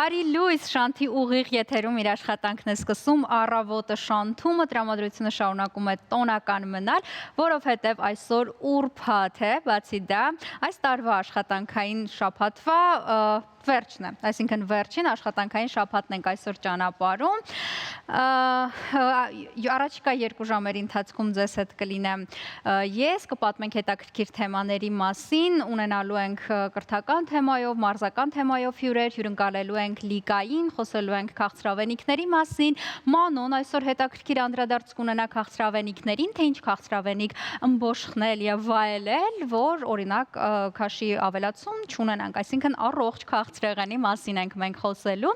Բարի լույս, Շանթի ուղիղ եթերում իր աշխատանքն է սկսում, առավոտը շանթումը, տրամադրությունը շարունակում է տոնական մնալ, որովհետև այսօր ուրբաթ է, բացի դա, այս տարվա աշխատանքային շաբաթվա վերջն է, այսինքն վերջին աշխատանքային շաբաթն ենք այսօր ճանապարհում, առաջիկա 2 ժամերի ընթացքում ձեզ հետ կլինեմ ես, կպատմենք հետաքրքիր թեմաների մասին, ունենալու ենք կրթական թեմայով, մարզական թեմայով հյուրեր, հյուրընկալելու ենք լիգային, խոսելու ենք քաղցրավենիքների մասին, Մանոն այսօր հետաքրքիր անդրադարձ կունենա քաղցրավենիքներին, թե ինչ քաղցրավենիք ըմբոշխնել եւ վայելել, որ օրինակ քաշի ավելացում չունենանք, այսինքն առողջ քաղցրեղենի մասին ենք մենք խոսելու,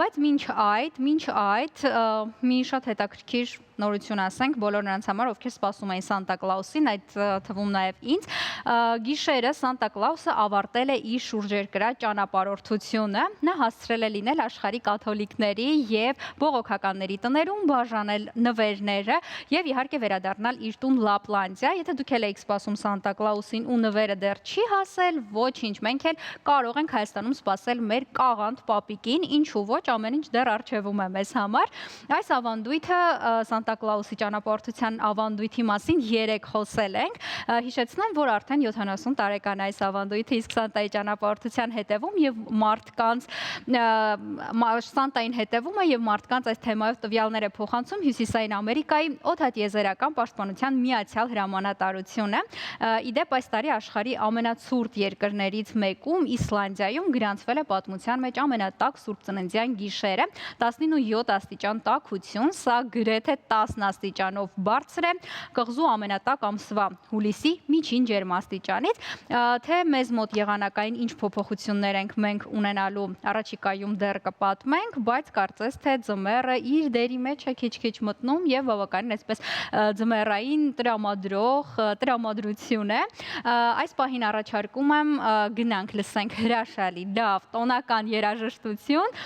բայց մինչ այդ մի շատ հետաքրքիր նորություն ասենք բոլոր նրանց համար, ովքեր սպասում էին Սանտա Կլաուսին, այդ թվում նաև ինձ, գիշերը Սանտա Կլաուսը ավարտել է իր շուրջերկրյա ճանապարհորդությունը, նա հասցրել է լինել աշխարհի կաթոլիկների եւ բողոքականների տներում, բաժանել նվերները եւ իհարկե վերադառնալ իր տուն Լապլանդիա, եթե դուք եք սպասում Սանտա Կլաուսին ու նվերը դեռ չի հասել, ոչինչ, մենք էլ կարող ենք Հայաստանում սպասել մեր կաղանդ պապիկին, ինչու ոչ, ամեն ինչ դեռ առջևում է մեզ համար, այս ավանդույթը Սանտա Կլաուսի ճանապարհորդության ավանդույթի մասին 3 խոսել ենք, հիշեցնեմ, որ արդեն 70 տարեկան այս ավանդույթը, իսկ Սանտայի ճանապարհորդության հետևում եւ մարդկանց Սանտային հետևումը եւ մարդկանց այս թեմայով տվյալներ է փոխանցում Հյուսիսային Ամերիկայի օդատիեզերական պաշտպանության միացյալ հրամանատարությունը, իդեպ այս տարի աշխարհի ամենացուրտ երկրներից մեկում Իսլանդիայում գրանցվել է պատմության մեջ ամենատակ Սուրբ Ծննդյան գիշերը, 19.7 աստիճան տաքություն, սա գրեթե 10 աստիճանով բարձր է կղզու ամենատակ ամսվա հուլիսի միջին ջերմաստիճանից, թե մեզ մոտ եղանակային ինչ փոփոխություններ ենք մենք ունենալու առաջիկայում դեռ կպատմենք, բայց կարծես թե ձմեռը իր դերի մեջ է քիչ-քիչ մտնում եւ բավականին այսպես ձմեռային տրամադրություն է, այս պահին առաջարկում եմ գնանք լսենք հրաշալի լավ տոնական երաժշտություն,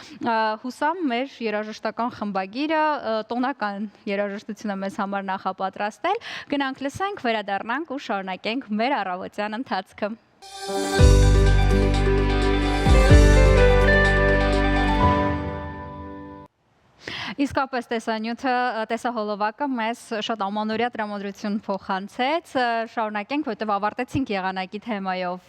հուսամ մեր երաժշտական խմբագիրը տոնական երաժշտությունը մեզ համար նախապատրաստել, գնանք լսենք, վերադառնանք ու շարունակենք մեր առավոտյան ընթացքը։ Իսկապես տեսահոլովակը մեզ շատ ամանորյա տրամադրություն փոխանցեց, շարունակենք, որտեղ ավարտեցինք եղանակի թեմայով,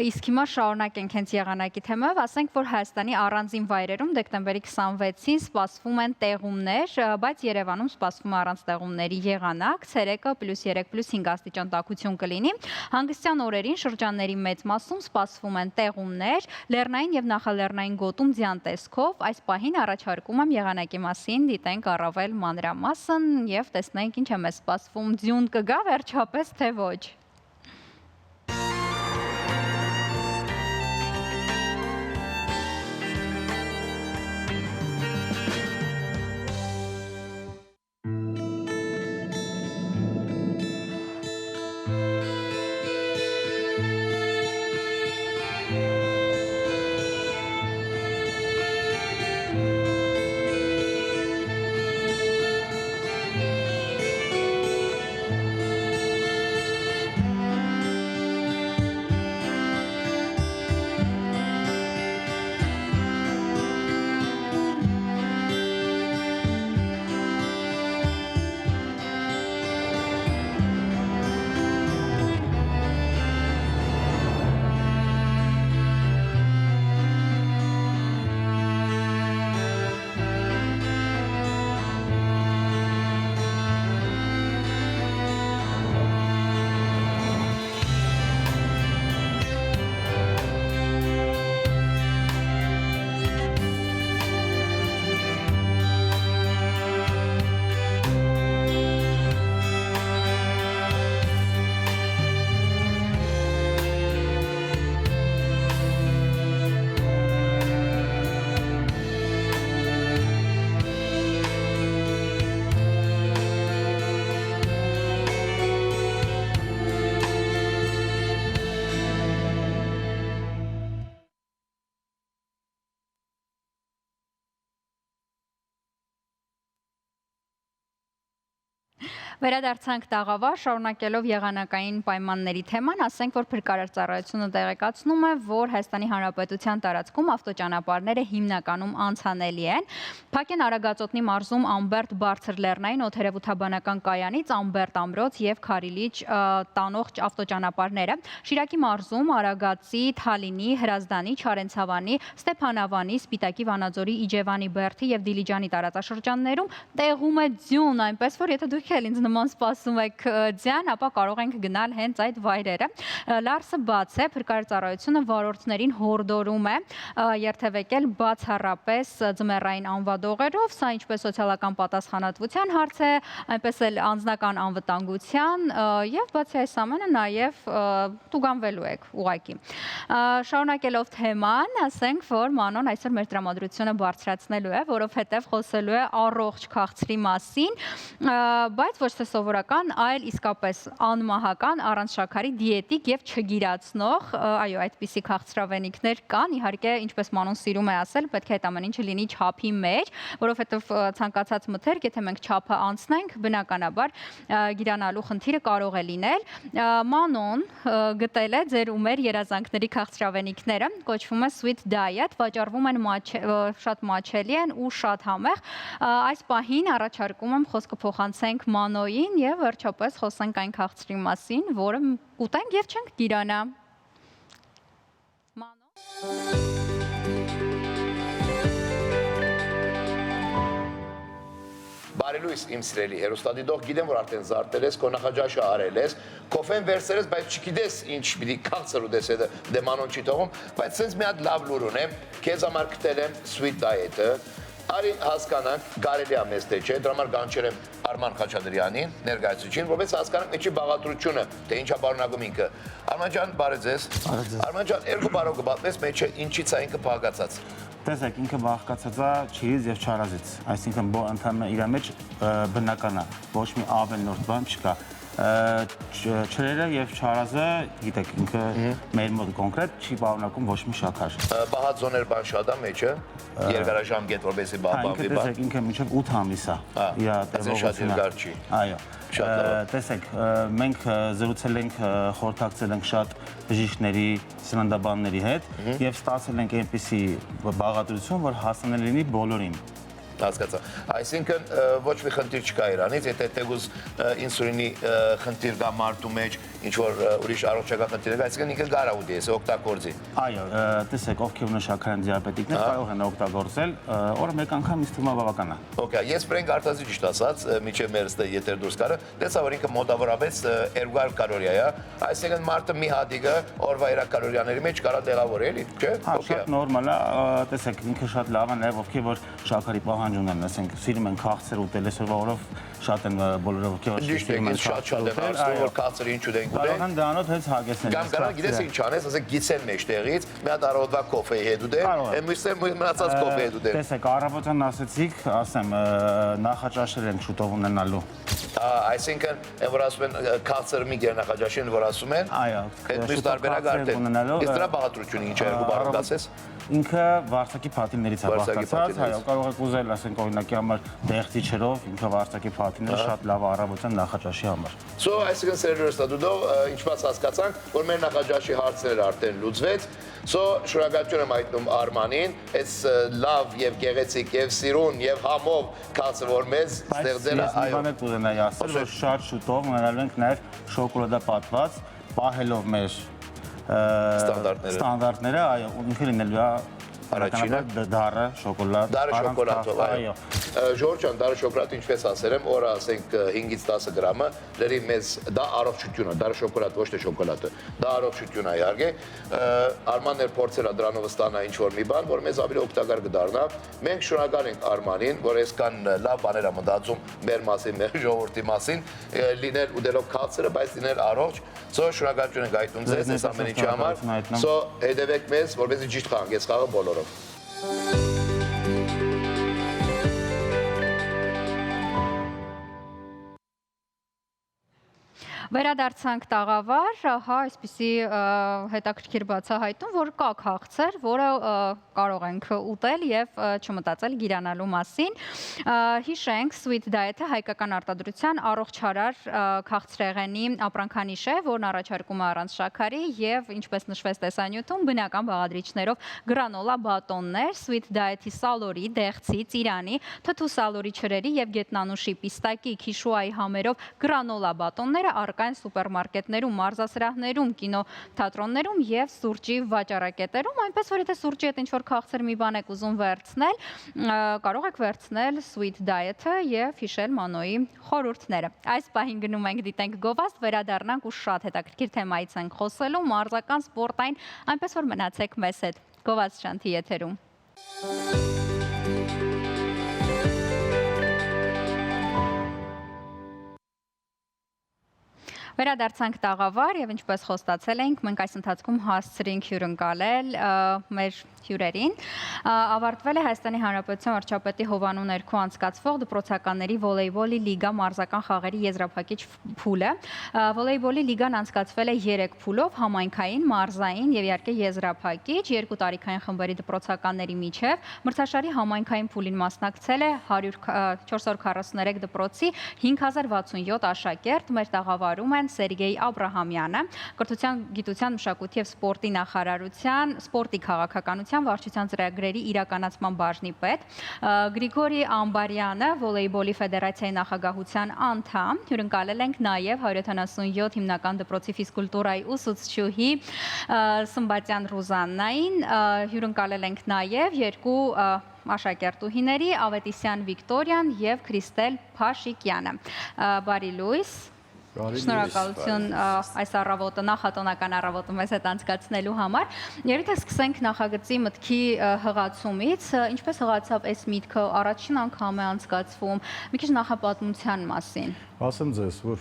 իսկ հիմա շարունակենք հենց եղանակի թեմայով, ասենք, որ Հայաստանի առանձին վայրերում դեկտեմբերի 26-ին սպասվում են տեղումներ, բայց Երևանում սպասվում է առանց տեղումների եղանակ, ցերեկը +3+5 աստիճան տաքություն կլինի, հանգստյան օրերին շրջանների մեծ մասում սպասվում են տեղումներ, լեռնային եւ նախալեռնային գոտում ձյան տեսքով, այս պահին առաջարկում եմ եղանակի մասին դիտենք առավել մանրամասն եւ տեսնենք ինչ է մեզ սպասվում, ձյուն կգա վերջապես թե ոչ։ Վերադարձանք տաղավար, շարունակելով եղանակային պայմանների թեման, ասենք, որ փրկարար ծառայությունը տեղեկացնում է, որ Հայաստանի Հանրապետության տարածքում ավտոճանապարհները հիմնականում անցանելի են։ Փակ են Արագածոտնի մարզում Ամբերտ բարձր լեռնային օդերևութաբանական կայանից Ամբերտ ամրոց եւ Քարիլիչ տանող ավտոճանապարհները։ Շիրակի մարզում Արագածի, Թալինի, Հրազդանի, Չարենցավանի, Ստեփանավանի, Սպիտակի, Վանաձորի, Իջևանի, Բերդի եւ Դիլիջանի տարածաշրջաններում տեղում է ձյուն, այնպես որ եթե դուք էլ ինձ նման սպասում եք ձյան, ապա կարող ենք գնալ հենց այդ վայրերը։ Լարսը բաց է, փրկարար ծառայությունը վարորդներին հորդորում է երթևեկել բացառապես ձմեռային անվադողերով, սա ինչպես սոցիալական պատասխանատվության հարց է, այնպես էլ անձնական անվտանգության եւ բացի այս ամենը նաեւ տուգանվելու եք ուղղակի։ Շարունակելով թեման, ասենք, որ Մանոն այսօր մեր տրամադրությունը բարձրացնելու է, որովհետեւ խոսելու է առողջ քաղցրի մասին, բայց ոչ թե սովորական, այլ իսկապես անմահական, առանց շաքարի, դիետիկ եւ չգիրացնող, այո, այդպիսի քաղցրավենիքներ կան, իհարկե, ինչպես Մանոն սիրում է ասել, պետք է այդ ամեն ինչը լինի չափի մեջ, որովհետեւ ցանկացած մթերք, եթե մենք չափը անցնենք, բնականաբար գիրանալու խնդիրը կարող է լինել։ Մանոն գտել է ձեր ու մեր երազանքների քաղցրավենիքները, կոչվում է Sweet Diet, վաճառվում են շատ մաչելի են ու շատ համեղ։ Այս պահին առաջարկում եմ խոսքը փոխանցենք Մանոյին եւ վերջապես խոսենք այն քաղցրի մասին, որը ուտենք եւ չենք գիրանա։ Մանո։ Բարելույս իմ սիրելի հերոստատիտող, գիտեմ, որ արդեն զարդել ես, քո նախաճաշը արել ես, կոֆեն վերցրել ես, բայց չգիտես ինչ պիտի քաղցր ուտես, դե Մանոն չի թողում, բայց սենց մի հատ լավ լուր ունեմ, քեզ համար գտել եմ Sweet Diet-ը, արի հասկանանք, կարելի է մեզ թե չէ, դրա համար կանչել եմ Արման Խաչատրյանին, ներկայացուցիչին, որպես հասկանանք մեջի բաղադրությունը, թե ինչա բարունակում ինքը։ Արման ջան, բարև ձեզ։ Արման ջան, երկու բառով կպատմես մեջը ինչից է ինքը բաղկացած։ Տեսեք, ինքը բաղկացած է չիրից եւ չարազից, այսինքն ընդհանրապես իր մեջ բնական է, ոչ մի ավելորդ բան չկա։ Չրերը եւ չարազը, գիտեք, ինքը մեր մոտ կոնկրետ չի պարունակում ոչ մի շաքար։ Բահածոներ բան շատ է մեջը, երկարաժամկետ որպեսզի բաղբանվի բան։ Տեսեք, ինքը մինչև 8 ամիս է։ Այսինքն շատ երկար չի։ Այո։ Տեսեք, մենք զրուցել ենք, խորհրդակցել ենք շատ բժիշկների, սննդաբանների հետ եւ ստացել ենք այնպիսի բաղադրություն, որ հասանելի լինի բոլորին։ Հասկացա։ Այսինքն ոչ մի խնդիր չկա իրանից, եթե տեգուզ ինսուլինի խնդիր կա մարդու մեջ, ինչ որ ուրիշ առողջական խնդիրներ, այսինքն ինքը կարա ուտի, ես օգտագործի։ Այո, տեսեք, ովքեր ունեն շաքարային դիաբետիկներ, կարող են օգտագործել, օրը մեկ անգամ ինձ թվում է բավական է։ Okay, ես բրենք արտազի ճիշտ ասած, միջև մերս դե ետեր դուրս կարը, տեսա որ ինքը մոտավորապես 200 կալորիա է, այսինքն մարդը մի հատիկը օրվա իր կալորիաների մեջ կարա տեղավորել, չէ՞։ Շատ նորմալ է, տեսեք, ինքը շատ լավ է, նաև ովքեր որ շաքարի պահանջ ունեն, ասենք, սիրում են քաղցր ուտել, այսօրվա օրով շատ են բոլորը ովքեր որ սիրում են շատ են ասում, որ քաղցրը ինչու դեն գուտեն։ Կարող են դրանով հենց հագեցնել։ Կամ կարող գիտես ինչ անես, ասենք գիցեն մեջտեղից, մի հատ առավոտվա կոֆե հետ ուտեն, մյուսը մնացած կոֆե հետ ուտեն։ Տեսեք, առավոտյան ասեցիք, ասեմ, նախաճաշել են շուտով ունենալու։ Այսինքն, որ ասում են քաղցր մի գեր նախաճաշին, որ ասում են, այո, այդ մյուս տարբերակ արդեն։ Իսկ դրա բաղադրությունը ինչ է, երկու բառով ասես։ Ինքը վարսակի փաթիներից է բաղկացած, այո, կարող եք ուզել, ասենք, օրինակի համար դեղցի չրով, ինքը վարսակի փաթիները շատ լավ առավոտյան նախաճաշի համար։ So, այսինքն սերերստատուդով ինչպես հասկացանք, որ մեր նախաճաշի հարցերը արդեն լուծվեց։ So, շնորհակալություն եմ հայտնում Արմանին, այս լավ եւ գեղեցիկ եւ սիրուն եւ համով քաղցը, որ մեզ ստեղծել է, այո։ Ես կուզենայի ասել, որ շատ շուտով ունենալու ենք նաեւ շոկոլադապատված, պահելով մեր ստանդարտները, այո, ինքը լինելու է առաջինը դառը շոկոլադ, դառը շոկոլադով, այո։ Ժորժ ջան, դառը շոկոլադը ինչպես ասել եմ, օրը ասենք 5-ից 10 գրամը, լրի մեզ դա առողջություն է, դառը շոկոլադ ոչ թե շոկոլադը, դա առողջություն է իհարկե։ Արմանն էլ փորձել է դրանով ստանա ինչ որ մի բան, որ մեզ ավելի օգտակար կդառնա։ Մենք շնորհակալ ենք Արմանին, որ այսքան լավ բաներ է մտածում մեր մասին, մեր ժողովրդի մասին, լինել ուտելով քաղցրը, բայց լինել առողջ։ So շնորհակալություն ենք հայտնում ձեզ այս ամեն ինչի համար։ So հետևեք մեզ, որպեսզի ճիշտ խաղանք այս խաղը բոլորով։ Վերադարձանք տաղավար, հա, այսպիսի հետաքրքիր բացահայտում, որ կա քաղցր, որը կարող ենք ուտել եւ չմտածել գիրանալու մասին։ Հիշենք, Sweet Diet-ը հայկական արտադրության առողջարար քաղցրեղենի ապրանքանիշ է, որն առաջարկում է առանց շաքարի եւ ինչպես նշվեց տեսանյութում, բնական բաղադրիչներով գրանոլա բատոններ, Sweet Diet-ի սալորի, դեղցի, ծիրանի, թթու սալորի չրերի եւ գետնանուշի, պիստակի, քիշուայի համերով գրանոլա բատոնները առկա են սուպերմարկետներում, մարզասրահներում, կինոթատրոններում եւ սուրճի վաճառակետերում, այնպես որ եթե սուրճի հետ ինչ-որ քաղցր մի բան եք ուզում վերցնել, կարող եք վերցնել Sweet Diet-ը եւ հիշել Մանոյի խորհուրդները։ Այս պահին գնում ենք դիտենք գովազդ, վերադառնանք ու շատ հետաքրքիր թեմայից ենք խոսելու, մարզական, սպորտային, այնպես որ մնացեք մեզ հետ։ Գովազդ Շանթի եթերում։ Վերադարձանք տաղավար եւ ինչպես խոստացել էինք, մենք այս ընթացքում հասցրինք հյուրընկալել մեր հյուրերին։ Ավարտվել է Հայաստանի Հանրապետության վարչապետի հովանու ներքո անցկացվող դպրոցականների վոլեյբոլի լիգա մարզական խաղերի եզրափակիչ փուլը։ Վոլեյբոլի լիգան անցկացվել է 3 փուլով՝ համայնքային, մարզային եւ իհարկե եզրափակիչ, 2 տարիքային խմբերի դպրոցականների միջև։ Մրցաշարի համայնքային փուլին մասնակցել է 443 դպրոցի 5067 աշակերտ։ Մեր տաղավարում են Սերգեյ Աբրահամյանը, Կրթության, գիտության, մշակույթի եւ սպորտի նախարարության սպորտի քաղաքականության վարչության ծրագրերի իրականացման բաժնի պետ, Գրիգորի Ամբարյանը, վոլեյբոլի ֆեդերացիայի նախագահության անդամ, հյուրընկալել ենք նաեւ 177 հիմնական դպրոցի ֆիզկուլտուրայի ուսուցչուհի Սմբատյան Ռուզաննային, հյուրընկալել ենք նաեւ 2 աշակերտուհիների Ավետիսյան Վիկտորիան եւ Քրիստել Փաշիկյանը։ Բարի լույս։ Շնորհակալություն այս առավոտը, նախատոնական առավոտը մեզ հետ անցկացնելու համար։ Երբ սկսենք նախագծի մտքի հղացումից, ինչպես հղացավ այս միտքը, առաջին անգամ է անցկացվում, մի քիչ նախապատմության մասին։ Ասեմ ձեզ, որ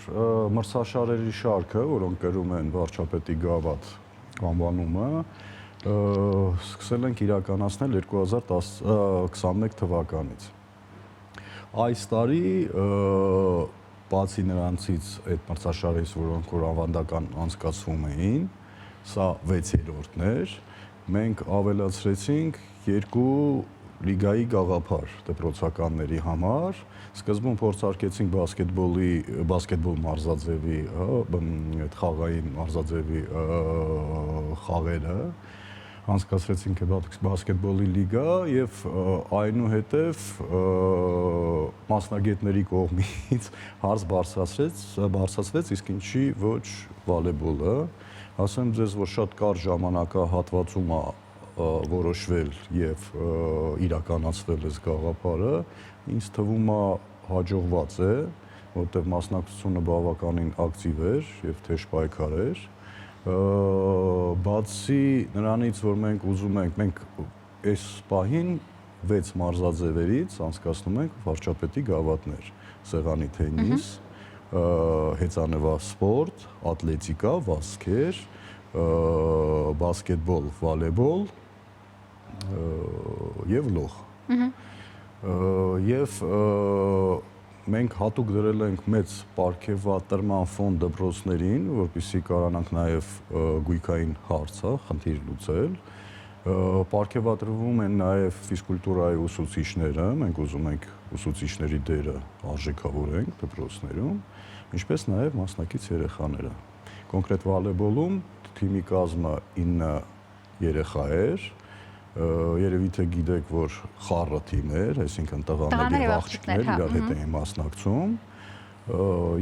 մրցաշարերի շարքը, որոնք կրում են վարչապետի գավաթ անվանումը, սկսել ենք իրականացնել 2021 թվականից։ Այս տարի բացի նրանցից այդ մրցաշարից, որոնք որ ավանդական անցկացվում էին, սա 6-րդն էր, մենք ավելացրեցինք 2 լիգայի գաղափար դպրոցականների համար, սկզբում փորձարկեցինք բասկետբոլ մարզաձևի, այդ խաղային մարզաձևի խաղերը, անցկացրեցինք բասկետբոլի լիգա եւ այնուհետեւ մասնագետների կողմից հարց բարձրացվեց, իսկ ինչի ոչ վոլեյբոլը։ Ասեմ ձեզ, որ շատ կարճ ժամանակահատվածում է որոշվել եւ իրականացվել այս գաղափարը, ինձ թվում է հաջողված է, որտեղ մասնակցությունը բավականին ակտիվ էր եւ թեժ պայքար էր։ Բացի նրանից, որ մենք ուզում ենք, մենք այս պահին 6 մարզաձևերից անցկացնում ենք վարչապետի գավաթներ, սեղանի թենիս, հեծանվասպորտ, ատլետիկա, վազքեր, բասկետբոլ, վոլեյբոլ եւ լող։ Եվ մենք հատուկ դրել ենք մեծ պարգևատրման ֆոնդ դպրոցներին, որպեսզի կարողանանք նաև գույքային հարցը խնդիր լուծել։ Պարգևատրվում են նաև ֆիզկուլտուրայի ուսուցիչները, մենք ուզում ենք ուսուցիչների դերը արժեքավորենք դպրոցներում, ինչպես նաև մասնակից երեխաները։ Կոնկրետ վոլեյբոլում թիմի կազմը 9 երեխա էր, երևի թե գիտեք, որ խառը թիմ էր, այսինքն տղաներ եւ աղջիկներ իրար հետ էին մասնակցում,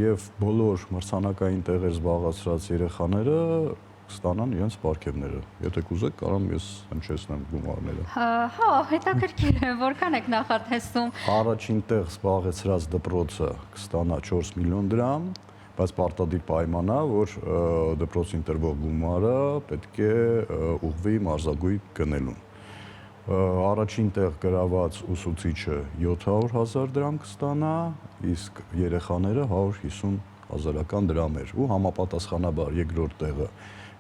եւ բոլոր մրցանակային տեղեր զբաղեցրած երեխաները կստանան իրենց պարգևները։ Եթե կուզեք, կարող ես հնչեցնեմ գումարները։ Հա, հետաքրքիր է, որքան եք նախատեսում։ Առաջին տեղ զբաղեցրած դպրոցը կստանա 4 միլիոն դրամ, բայց պարտադիր պայման է, որ դպրոցին տրվող գումարը պետք է ուղղվի մարզագույն գնելուն։ Առաջին տեղ գրաված ուսուցիչը 700,000 դրամ կստանա, իսկ երեխաները 150,000 դրամ էր ու համապատասխանաբար երկրորդ տեղը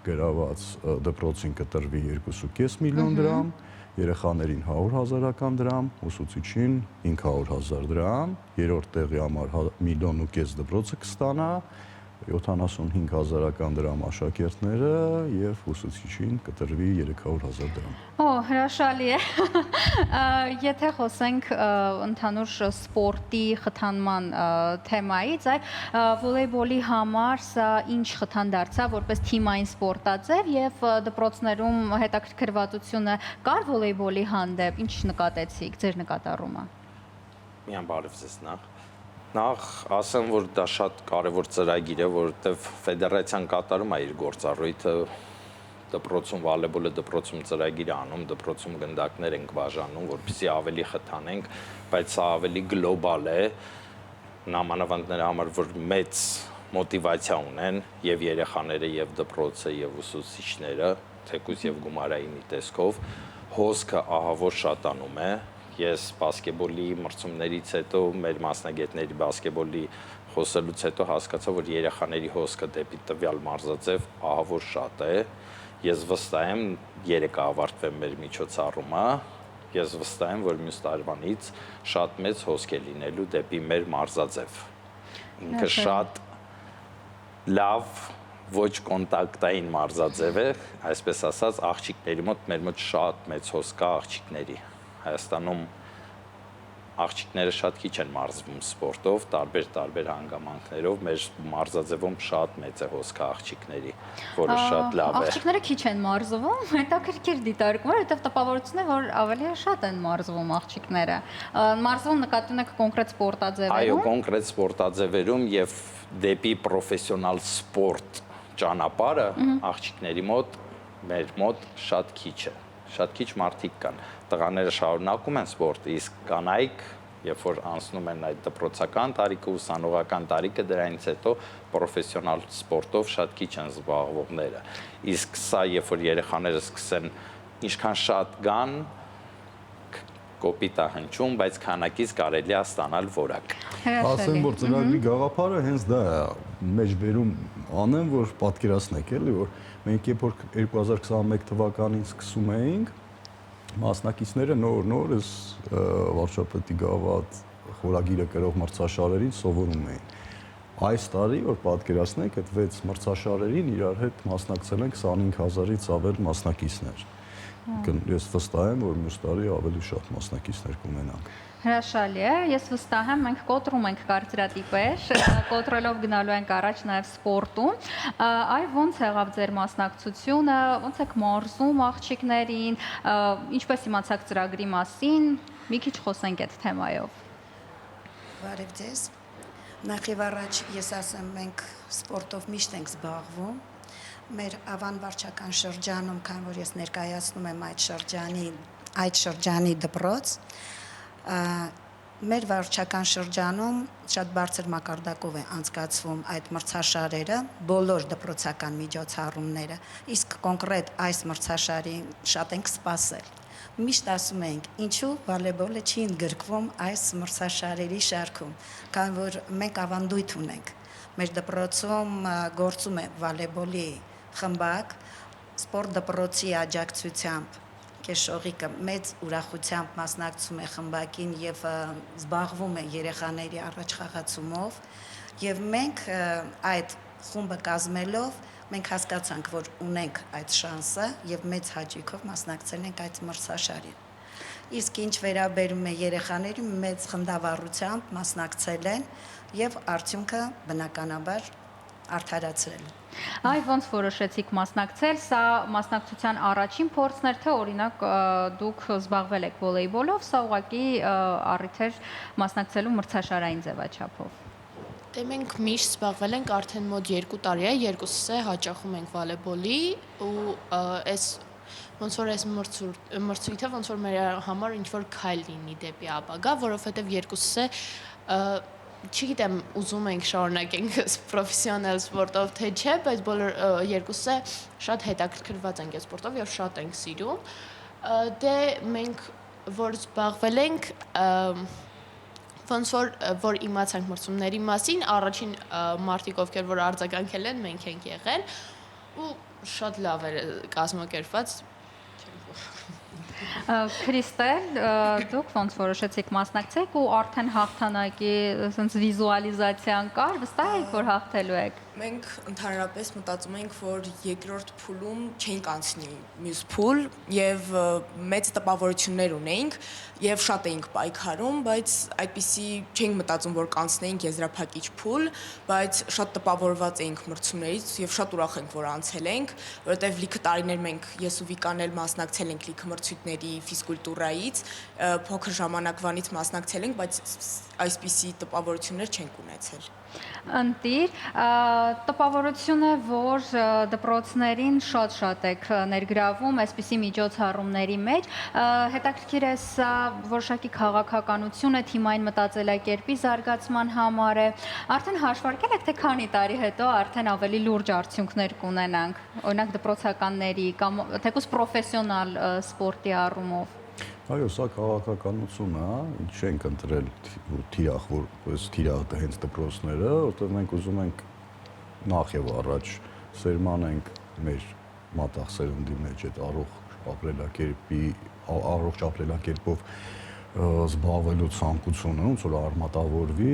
գրաված դպրոցին կտրվի 2.5 միլիոն դրամ, երեխաներին 100,000 դրամ, ուսուցիչին 500,000 դրամ, երրորդ տեղի համար 1.5 միլիոն դպրոցը կստանա, 75,000 դրամ աշակերտները եւ ուսուցիչին կտրվի 300,000 դրամ։ Օ, հրաշալի է։ Եթե խոսենք ընդհանուր սպորտի խթանման թեմայից, վոլեյբոլի համար սա ինչ խթան դարձավ որպես թիմային սպորտաձև եւ դպրոցներում հետաքրքրվածությունը կար վոլեյբոլի հանդեպ, ինչ նկատեցիք, ձեր նկատառումը։ Միան բարև ձեզ նախ ասեմ, որ դա շատ կարևոր ծրագիր է, որովհետև ֆեդերացիան կատարում է իր գործառույթը դպրոցում վոլեյբոլը դպրոցում ծրագիր է անում, դպրոցում գնդակներ ենք բաժանում, որպեսզի ավելի խթանենք, բայց սա ավելի գլոբալ է, նամանավանդների համար, որ մեծ մոտիվացիա ունեն եւ երեխաները եւ դպրոցը եւ ուսուցիչները, թեկուզ եւ գումարայինի տեսքով, հոսքը ահավոր շատանում է։ Ես բասկետբոլի մրցումներից հետո մեր մասնագետների բասկետբոլի խոսելուց հետո հասկացա, որ երեխաների հոսքը դեպի տվյալ մարզաձև ահավոր շատ է։ Ես վստահ եմ, երեկ ավարտվեց մեր միջոցառումը, ես վստահ եմ, որ մյուս տարվանից շատ մեծ հոսք է լինելու դեպի մեր մարզաձև։ Ինքը շատ լավ ոչ կոնտակտային մարզաձև է, այսպես ասած, աղջիկների մոտ մեր մոտ շատ մեծ հոսք կա աղջիկների։ Հայաստանում աղջիկները շատ քիչ են մարզվում սպորտով, տարբեր հանգամանքներով, մեր մարզաձևում շատ մեծ է հոսքը աղջիկների, որը շատ լավ է։ Աղջիկները քիչ են մարզվում, հետաքրքիր դիտարկում է, որովհետև տպավորությունն է, որ ավելի շատ են մարզվում աղջիկները։ Մարզվում նկատի ունեք կոնկրետ սպորտաձևերում։ Այո, կոնկրետ սպորտաձևերում եւ դեպի պրոֆեսիոնալ սպորտ ճանապարհը աղջիկների մոտ, մեր մոտ շատ քիչ է։ Շատ քիչ մարդիկ կան։ Տղաները շարունակում են սպորտը, իսկ կանայք, երբ որ անցնում են այդ դպրոցական տարիքը, ուսանողական տարիքը, դրանից հետո պրոֆեսիոնալ սպորտով շատ քիչ են զբաղվողները։ Իսկ սա, երբ որ երեխաները սկսեն ինչքան շատ գան, կոպիտ է հնչում, բայց քանակից կարելի է ստանալ որակ։ Ասեմ, որ ծրագրի գաղափարը հենց դա է, մեջբերում անեմ, որ պատկերացնեք, էլի, որ մենք երբ որ 2021 թվականին սկսում էինք, մասնակիցները նոր այս վարչապետի գավաթ խորագիրը կրող մրցաշարերին սովորում էին։ Այս տարի, որ պատկերացնեք, այդ 6 մրցաշարերին իրար հետ մասնակցել են 25000-ից ավել մասնակիցներ։ Ես վստահ եմ, որ մյուս տարի ավելի շատ մասնակիցներ կունենանք։ Հրաշալի է, ես վստահ եմ, մենք կոտրում ենք կարծրատիպեր, կոտրելով գնալու ենք առաջ նաև սպորտում։ Այ ո՞նց եղավ ձեր մասնակցությունը, ո՞նց եք մարզում աղջիկներին, ինչպես իմացաք ծրագրի մասին, մի քիչ խոսենք այդ թեմայով։ Բարև ձեզ։ Նախ եւ առաջ ես ասեմ, մենք սպորտով միշտ ենք զբաղվում։ Մեր Ավան վարչական շրջանում, քան որ ես ներկայացնում եմ այդ շրջանի դպրոց, մեր վարչական շրջանում շատ բարձր մակարդակով է անցկացվում այդ մրցաշարերը, բոլոր դպրոցական միջոցառումները, իսկ կոնկրետ այս մրցաշարին շատ ենք սպասել։ Միշտ ասում ենք, ինչու վոլեյբոլը չի ընդգրկվում այս մրցաշարերի շարքում, քանի որ մենք ավանդույթ ունենք։ Մեր դպրոցում գործում է վոլեյբոլի խմբակ, սպորտ դպրոցի աջակցությամբ Կեշողիկը մեծ ուրախությամբ մասնակցում է խմբակին եւ զբաղվում է երեխաների առաջխաղացումով եւ մենք այդ խումբը կազմելով մենք հասկացանք, որ ունենք այդ շանսը եւ մեծ հաճույքով մասնակցել ենք այդ մրցաշարին։ Իսկ ինչ վերաբերում է երեխաներին, մեծ խնդավառությամբ մասնակցել են եւ արդյունքը բնականաբար արդարացրել։ Այ ոնց որոշեցիք մասնակցել, սա մասնակցության առաջին փորձն էր, թե օրինակ դուք զբաղվել եք վոլեյբոլով, սա ուղղակի առիթ էր մասնակցելու մրցաշարային ձևաչափով։ Դե մենք միշտ զբաղվել ենք արդեն մոտ 2 տարի է, երկուսս է հաճախում ենք վոլեյբոլի ու այս ոնց որ այս մրցույթը ոնց որ մեր համար ինչ որ քայլ լինի դեպի ապագա, որովհետև երկուսս է չգիտեմ, ուզում ենք շարունակենք պրոֆեսիոնալ սպորտով թե չէ, բայց բոլոր երկուսս է շատ հետաքրքրված ենք այս սպորտով եւ շատ ենք սիրում։ Դե մենք որ զբաղվել ենք ոնց որ իմացանք մրցումների մասին, առաջին մարդիկ ովքեր որ արձագանքել են, մենք ենք եղել ու շատ լավ էր կազմակերպված։ Քրիստել, դուք ոնց որոշեցիք մասնակցեք ու արդեն հաղթանակի sense վիզուալիզացիան կար, վստահ եք, որ հաղթելու եք։ Մենք ընդհանրապես մտածում ենք, որ երկրորդ փուլում չենք անցնի մյուս փուլ եւ մեծ տպավորություններ ունեինք եւ շատ էինք պայքարում, բայց այդպիսի չենք մտածում, որ կանցնեինք եզրափակիչ փուլ, բայց շատ տպավորված էինք մրցումներից եւ շատ ուրախ ենք, որ անցել ենք, որովհետեւ լիքը տարիներ մենք ես ու Վիկան էլ մասնակցել ենք լիքը մրցույթների ֆիզկուլտուրայից, փոքր ժամանակվանից մասնակցել ենք, բայց այսպիսի տպավորություններ չենք ունեցել։ Ընտիր, տպավորություն է, որ դպրոցներին շատ եք ներգրավում այսպիսի միջոցառումների մեջ, հետաքրքիր է սա որոշակի քաղաքականություն է, թիմային մտածելակերպի զարգացման համար է, արդեն հաշվարկել եք, թե քանի տարի հետո արդեն ավելի լուրջ արդյունքներ կունենանք, օրինակ դպրոցականների կամ թեկուզ պրոֆեսիոնալ սպորտի առումով։ Այո, սա քաղաքականություն է, չենք ընտրել թիրախ, որ այս թիրախը հենց դպրոցները, որտեղ մենք ուզում ենք նախ եւ առաջ սերմանենք մեր մատաղ սերնդի մեջ այդ առողջ ապրելակերպով զբաղվելու ցանկությունը, ոնց որ արմատավորվի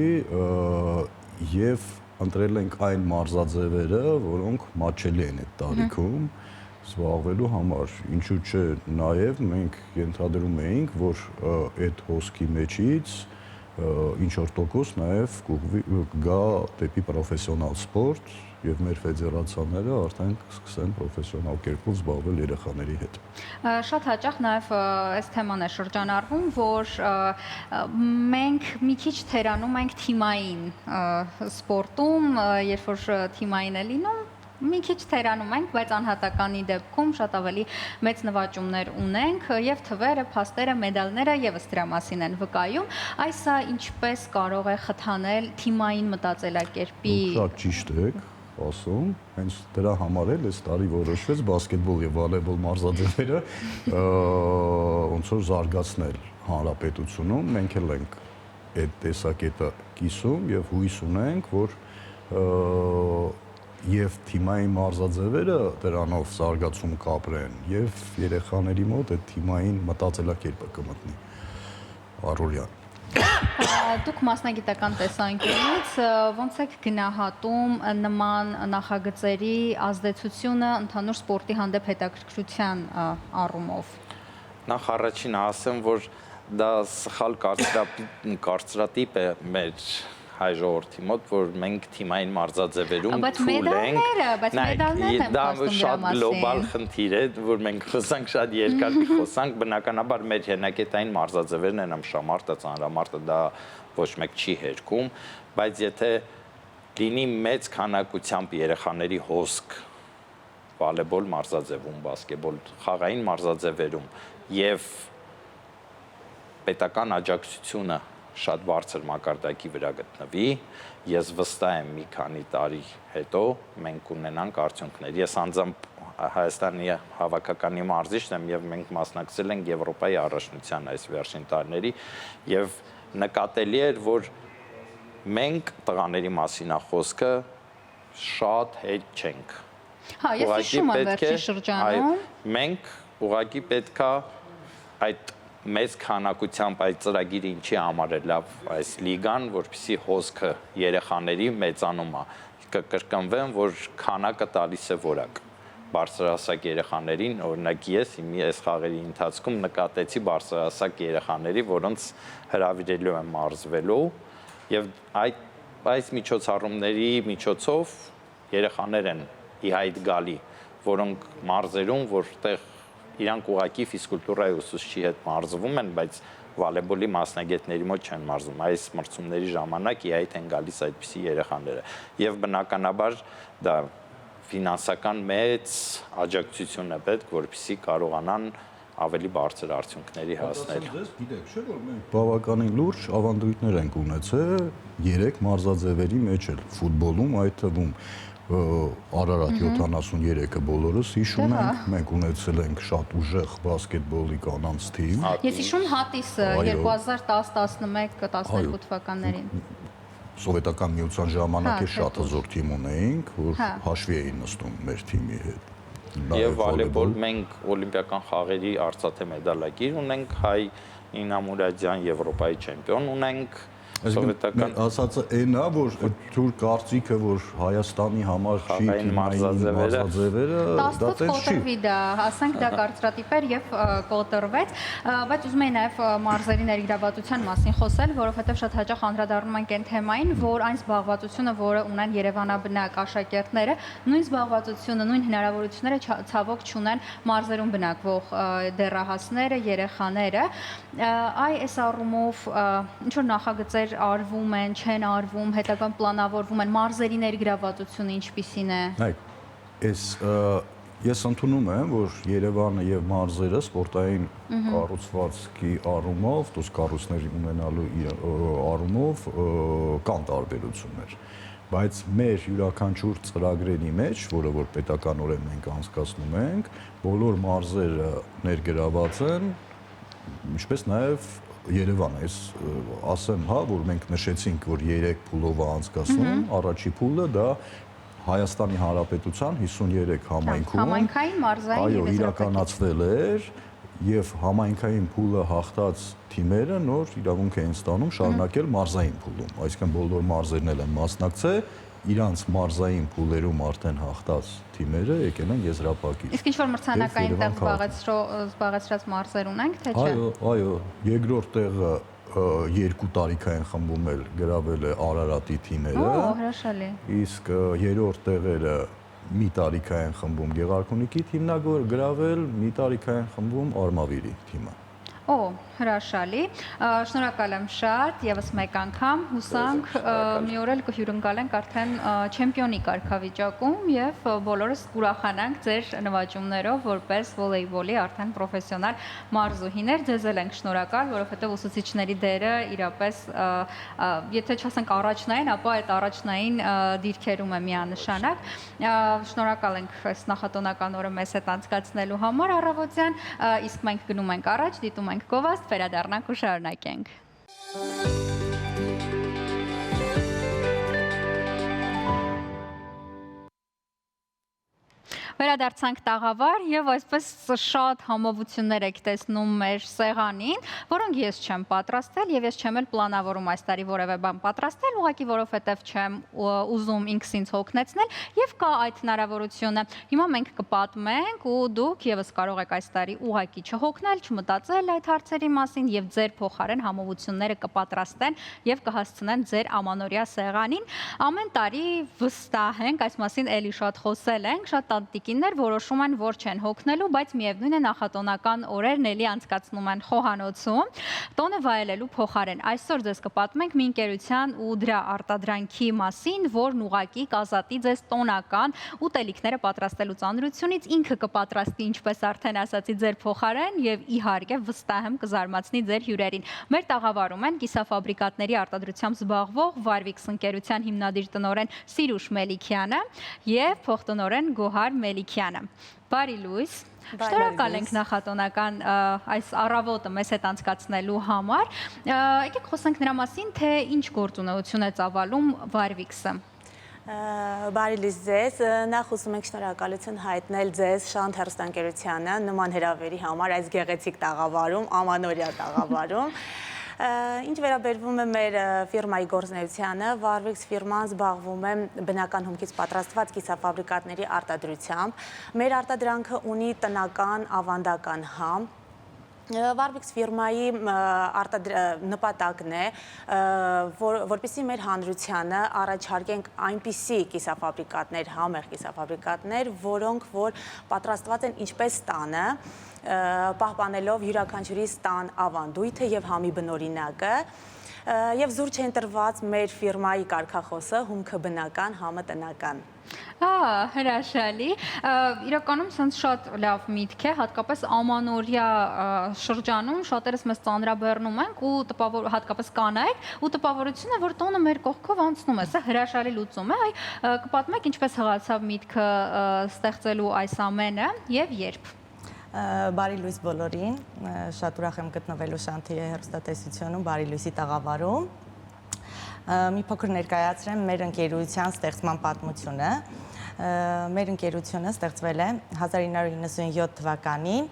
եւ ընտրել ենք այն մարզաձևերը, որոնք մատչելի են այդ տարիքում զբաղվելու համար, ինչու՞ չէ, նաև մենք ենթադրում էինք, որ այդ հոսքի մեջից ինչ որ տոկոս նաև կգա դեպի պրոֆեսիոնալ սպորտ եւ մեր ֆեդերացիաները արդեն կսկսեն պրոֆեսիոնալ կերպով զբաղվել երեխաների հետ։ Շատ հաճախ նաև այս թեման է շրջանառվում, որ մենք մի քիչ թերանում ենք թիմային սպորտում, երբ որ թիմային է լինում մի քիչ թերանում ենք, բայց անհատականի դեպքում շատ ավելի մեծ նվաճումներ ունենք եւ թվերը, փաստերը, մեդալները եւս դրա մասին են վկայում։ Այսա ինչպես կարող է խթանել թիմային մտածելակերպի։ Շատ ճիշտ եք ասում, հենց դրա համար էլ այս տարի որոշվեց բասկետբոլ եւ վոլեյբոլ մարզաձևերը ոնց որ զարգացնել հանրապետությունում։ Մենք էլ ենք այդ տեսակետը կիսում եւ հույս ունենք, որ եւ թիմային մարզաձևերը դրանով զարգացում կապրեն եւ երեխաների մոտ այդ թիմային մտածելակերպը կմտնի առօրյան։ Դուք մասնագիտական տեսանկյունից ոնց եք գնահատում նման նախագծերի ազդեցությունը ընդհանուր սպորտի հանդեպ հետաքրքրության առումով։ Նախ առաջին ասեմ, որ դա սխալ կարծրատիպ է մեր հայ ժողովրդի մոտ, որ մենք թիմային մարզաձևերում թույլ ենք։ Բայց մեդալներն են դա շատ գլոբալ խնդիր է, որ մենք խոսանք շատ երկար խոսանք, բնականաբար մեր հենակետային մարզաձևերն են ըմբշամարտը, ծանրամարտը դա ոչ մեկ չի հերքում, բայց եթե լինի մեծ քանակությամբ երեխաների հոսք վոլեյբոլ մարզաձևում, բասկետբոլ խաղային մարզաձևերում եւ պետական աջակցությունը շատ բարձր մակարդակի վրա գտնվի, ես վստահ եմ մի քանի տարի հետո մենք կունենանք արդյունքներ։ Ես անձամբ Հայաստանի հավաքականի մարզիչն եմ եւ մենք մասնակցել ենք Եվրոպայի առաջնության այս վերջին տարիների եւ նկատելի էր, որ մենք տղաների մասին խոսքը շատ հետ չենք։ Հա, ես հիշում եմ վերջի շրջանում։ Մենք ուղղակի պետքա այդ մեծ քանակությամբ այդ ծրագիրը ինչի համար է լավ այս լիգան, որպեսզի հոսքը երեխաների մեծանում է, կկրկնվեմ, որ քանակը տալիս է որակ բարձրահասակ երեխաներին, օրինակ ես այս խաղերի ընթացքում նկատեցի բարձրահասակ երեխաների, որոնց հրավիրելու եմ մարզվելու եւ այս միջոցառումների միջոցով երեխաներ են ի հայտ գալի, որոնք մարզերում, որտեղ իրանք ուղակի ֆիզկուլտուրայի ուսուցչի հետ մարզվում են, բայց վոլեյբոլի մասնագետների մոտ չեն մարզվում։ Այս մրցումների ժամանակ ի հայտ են գալիս այդպիսի երեխաները։ Եվ բնականաբար դա ֆինանսական մեծ աջակցություն է պետք, որպեսզի կարողանան ավելի բարձր արդյունքների հասնել։ Գիտեք, չէ՞ որ մենք բավականին լուրջ ավանդույթներ ենք ունեցել 3 մարզաձևերի մեջ էլ ֆուտբոլում, այդ թվում Արարատ 73-ը բոլորս հիշում ենք, մենք ունեցել ենք շատ ուժեղ բասկետբոլի կանանց թիմ։ Ես հիշում Հատիսը 2010-11-12 թվականներին։ Սովետական միության ժամանակ է շատ հզոր թիմ ունեինք, որ հաշվի էին նստում մեր թիմի հետ։ Եվ վոլեյբոլ մենք օլիմպիական խաղերի արծաթե մեդալակիր ունենք, հայ Նինա Մուրադյան Եվրոպայի չեմպիոն ունենք, Սովետական ասածը այն է, որ թուր կարծիքը, որ Հայաստանի համար չի Խաղային մարզաձևերը, դա տես չի։ կոտրվի դա, ասենք դա կարծրատիպ էր եւ կոտրվեց, բայց ուզում եի նաեւ մարզերի ներգրավվածության մասին խոսել, որովհետեւ շատ հաճախ անդրադառնում ենք այն թեմային, որ այն զբաղվածությունը, որը ունեն Երևանաբնակ աշակերտները, նույն զբաղվածությունը, նույն հնարավորությունները ցավոք չունեն մարզերում բնակվող դեռահասները, երեխաները։ Այս առումով ինչ որ նախագծեր արվում են, չեն արվում, հետագան պլանավորվում են, մարզերի ներգրավվածությունը ինչպիսին է։ Ես ընդունում եմ, որ Երևանը եւ մարզերը սպորտային կառուցվածքի առումով, դուս կառույցների ունենալու առումով կան տարբերություններ, բայց մեր յուրաքանչյուր ծրագրերի մեջ, որը որ պետականորեն մենք անցկացնում ենք, բոլոր մարզերը ներգրաված են, ինչպես նաեւ Երևանը, ես ասեմ, որ մենք նշեցինք, որ 3 փուլով է անցկացնում, առաջի փուլը դա Հայաստանի Հանրապետության 53 համայնքում համայնքային մարզային իրականացվել էր եւ համայնքային փուլը հաղթած թիմերը նոր իրավունք էին ստանում շարունակել մարզային փուլում, այսինքն բոլոր մարզերն են մասնակցել, իրանց մարզային փուլերում արդեն հաղթած թիմերը եկել են եզրափակիչ։ Իսկ ինչ-որ մրցանակային տեղ զբաղեցրած մարզեր ունենք, թե չէ։ Այո, երկրորդ տեղը 2 տարիքային խմբում էլ գրավել է Արարատի թիմերը։ Հրաշալի։ Իսկ երրորդ տեղերը մի տարիքային խմբում Գեղարքունիքի թիմն է գրավել, մի տարիքային խմբում Արմավիրի թիմը։ Հրաշալի, շնորհակալ եմ շատ, եւս մեկ անգամ հուսանք մի օր էլ կհյուրընկալենք արդեն չեմպիոնի կարգավիճակում եւ բոլորս կուրախանանք ձեր նվաճումներով որպես վոլեյբոլի արդեն պրոֆեսիոնալ մարզուհիներ, ձեզ էլ ենք շնորհակալ, որովհետեւ ուսուցիչների դերը իրապես եթե չասենք առաջնային, ապա այդ առաջնային դիրքերում է միանշանակ։ Շնորհակալ ենք այս նախատոնական օրը մեզ հետ անցկացնելու համար առավոտյան, իսկ մենք գնում ենք առաջ, դիտում ենք Գովաստ, վերադառնանք ու շարունակենք։ Վերադարձանք տաղավար եւ այսպես շատ համովություններ եք տեսնում մեր սեղանին, որոնք ես չեմ պատրաստել եւ ես չեմ էլ պլանավորում այս տարի որևէ բան պատրաստել, ուղղակի որովհետեւ չեմ ուզում ինքս ինձ հոգնեցնել եւ կա այդ հնարավորությունը։ Հիմա մենք կպատմենք ու դուք եւս կարող եք այս տարի ուղղակի չհոգնել, չմտածել այդ հարցերի մասին եւ ձեր փոխարեն համովությունները կպատրաստեն եւ կհասցնեն ձեր ամանորյա սեղանին։ Ամեն տարի վստահ ենք, այս մասին էլի շատ խոսել ենք, շատ տատիկիններ որոշում են, որ չեն հոգնելու, բայց միևնույն է նախատոնական օրերն էլի անցկացնում են խոհանոցում, տոնը վայելելու փոխարեն։ Այսօր ձեզ կպատմենք մի ընկերության ու դրա արտադրանքի մասին, որն ուղղակի կազատի ձեզ տոնական ուտելիքները պատրաստելու ծանրությունից, ինքը կպատրաստի, ինչպես արդեն ասացի, ձեր փոխարեն եւ իհարկե վստահ եմ կզարմացնի ձեր հյուրերին։ Մեր տաղավարում են կիսաֆաբրիկատների արտադրությամբ զբաղվող Վարվիքս ընկերության հիմնադիր տնօրեն Սիրուշ Մելիքյանը եւ փոխտնօրեն Գոհար Մելիքյանը։ Բարի լույս։ Շնորհակալ ենք նախատոնական այս առավոտը մեզ հետ անցկացնելու համար։ Եկեք խոսենք նրա մասին, թե ինչ գործունեություն է ծավալում Վարվիքսը։ Բարի լույս ձեզ, նախ ուզում ենք շնորհակալություն հայտնել ձեզ Շանթ հեռուստաընկերությանը նման հրավերի համար այս գեղեցիկ տաղավարում, ամանորյա տաղավարում։ Ինչ վերաբերվում է մեր ֆիրմայի գործունեությանը, Վարվիքս ֆիրման զբաղվում է բնական հումքից պատրաստված կիսաֆաբրիկատների արտադրությամբ։ Մեր արտադրանքը ունի տնական ավանդական համ։ Վարվիքս ֆիրմայի նպատակն է, որպեսզի մեր հանրությանը առաջարկենք այնպիսի կիսաֆաբրիկատներ, համեղ կիսաֆաբրիկատներ, որոնք որ պատրաստված են ինչպես տանը, պահպանելով յուրաքանչյուրի տան ավանդույթը եւ համի բնօրինակը, եւ զուր չեն տրված մեր ֆիրմայի կարգախոսը հումքը բնական, համը տնական։ Հրաշալի, իրականում սենց շատ լավ միտք է, հատկապես ամանորյա շրջանում շատերս մեզ ծանրաբեռնում ենք ու հատկապես կանայք ու տպավորությունը, որ տոնը մեր կողքով անցնում է, սա հրաշալի լուծում է, կպատմեք ինչպես հղացավ միտքը ստեղծելու այս ամենը եւ երբ։ Բարի լույս բոլորին, շատ ուրախ եմ գտնվելու Շանթի հեռուստատեսությունում, Բարի լույսի տաղավարում։ Մի փոքր ներկայացրեմ մեր ընկերության ստեղծման պատմությունը։ Մեր ընկերությունը ստեղծվել է 1997 թվականին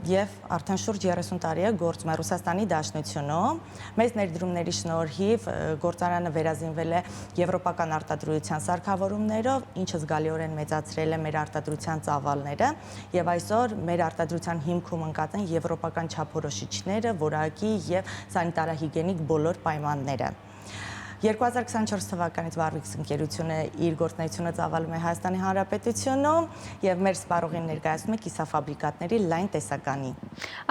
եւ արդեն շուրջ 30 տարի է գործում է Ռուսաստանի Դաշնությունում։ Մեծ ներդրումների շնորհիվ գործարանը վերազինվել է եվրոպական արտադրության սարքավորումներով, ինչը զգալիորեն մեծացրել է մեր արտադրության ծավալները եւ այսօր մեր արտադրության հիմքում ընկած են եվրոպական չափորոշիչները, որակի եւ սանիտարահիգիենիկ բոլոր պայմանները։ 2024 թվականից Warwix ընկերությունը իր գործունեությունը ծավալում է Հայաստանի Հանրապետությունում եւ մեր սպառողին ներկայացնում է կիսաֆաբրիկատների լայն տեսականի։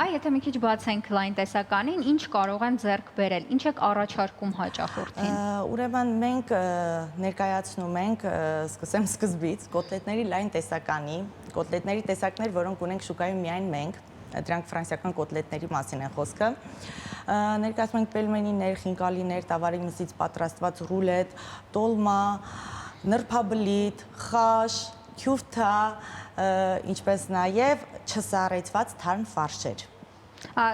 Այ, եթե մի քիչ բացենք լայն տեսականին, ինչ կարող են ձեռք բերել, ինչ եք առաջարկում հաճախորդին։ Ուրեմն մենք ներկայացնում ենք, սկսեմ սկզբից, կոտլետների լայն տեսականի, կոտլետների տեսակներ, որոնք ունենք շուկայում միայն մենք, դրանք ֆրանսիական կոտլետների մասին է խոսքը։ Ներկայացնում ենք պելմենիներ, խինկալիներ, տավարի մսից պատրաստված ռուլետ, տոլմա, նրբաբլիթ, խաշ, քյուրթա, ինչպես նաև չսառեցված թարմ ֆարշեր։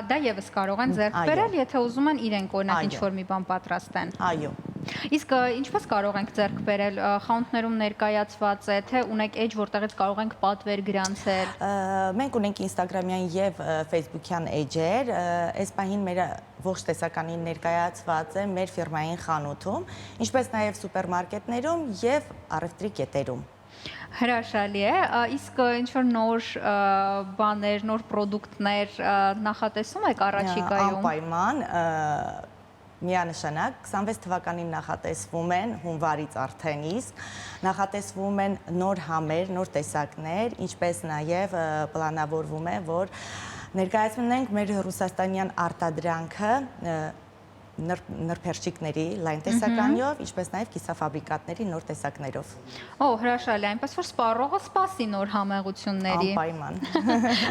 Դա եւս կարող են ձեռք բերել, եթե ուզում են իրենք օրինակ ինչ-որ մի բան պատրաստեն։ Այո։ Իսկ ինչպես կարող ենք ձեռք բերել, խանութներում ներկայացված է, թե ունեք էջ, որտեղից կարող ենք պատվեր գրանցել։ Մենք ունենք Instagram-յան եւ Facebook-յան էջեր, այս պահին մեր ողջ տեսականին ներկայացված է մեր ֆիրմային խանութում, ինչպես նաև սուպերմարկետներում եւ առևտրի կետերում։ Հրաշալի է, իսկ ինչ-որ նոր բաներ, նոր պրոդուկտներ նախատեսում եք առաջիկայում։ Անպայման միանշանակ 26 թվականին նախատեսվում են հունվարից արդեն իսկ նախատեսվում են նոր համեր, նոր տեսակներ, ինչպես նաև պլանավորվում է, որ ներկայացնում ենք մեր ռուսաստանյան արտադրանքը նրբերճիկների լայն տեսականյով, ինչպես նաև կիսաֆաբրիկատների նոր տեսակներով։ Հրաշալի, այնպես որ սպառողը սպասի նոր համեղությունների։ Անպայման։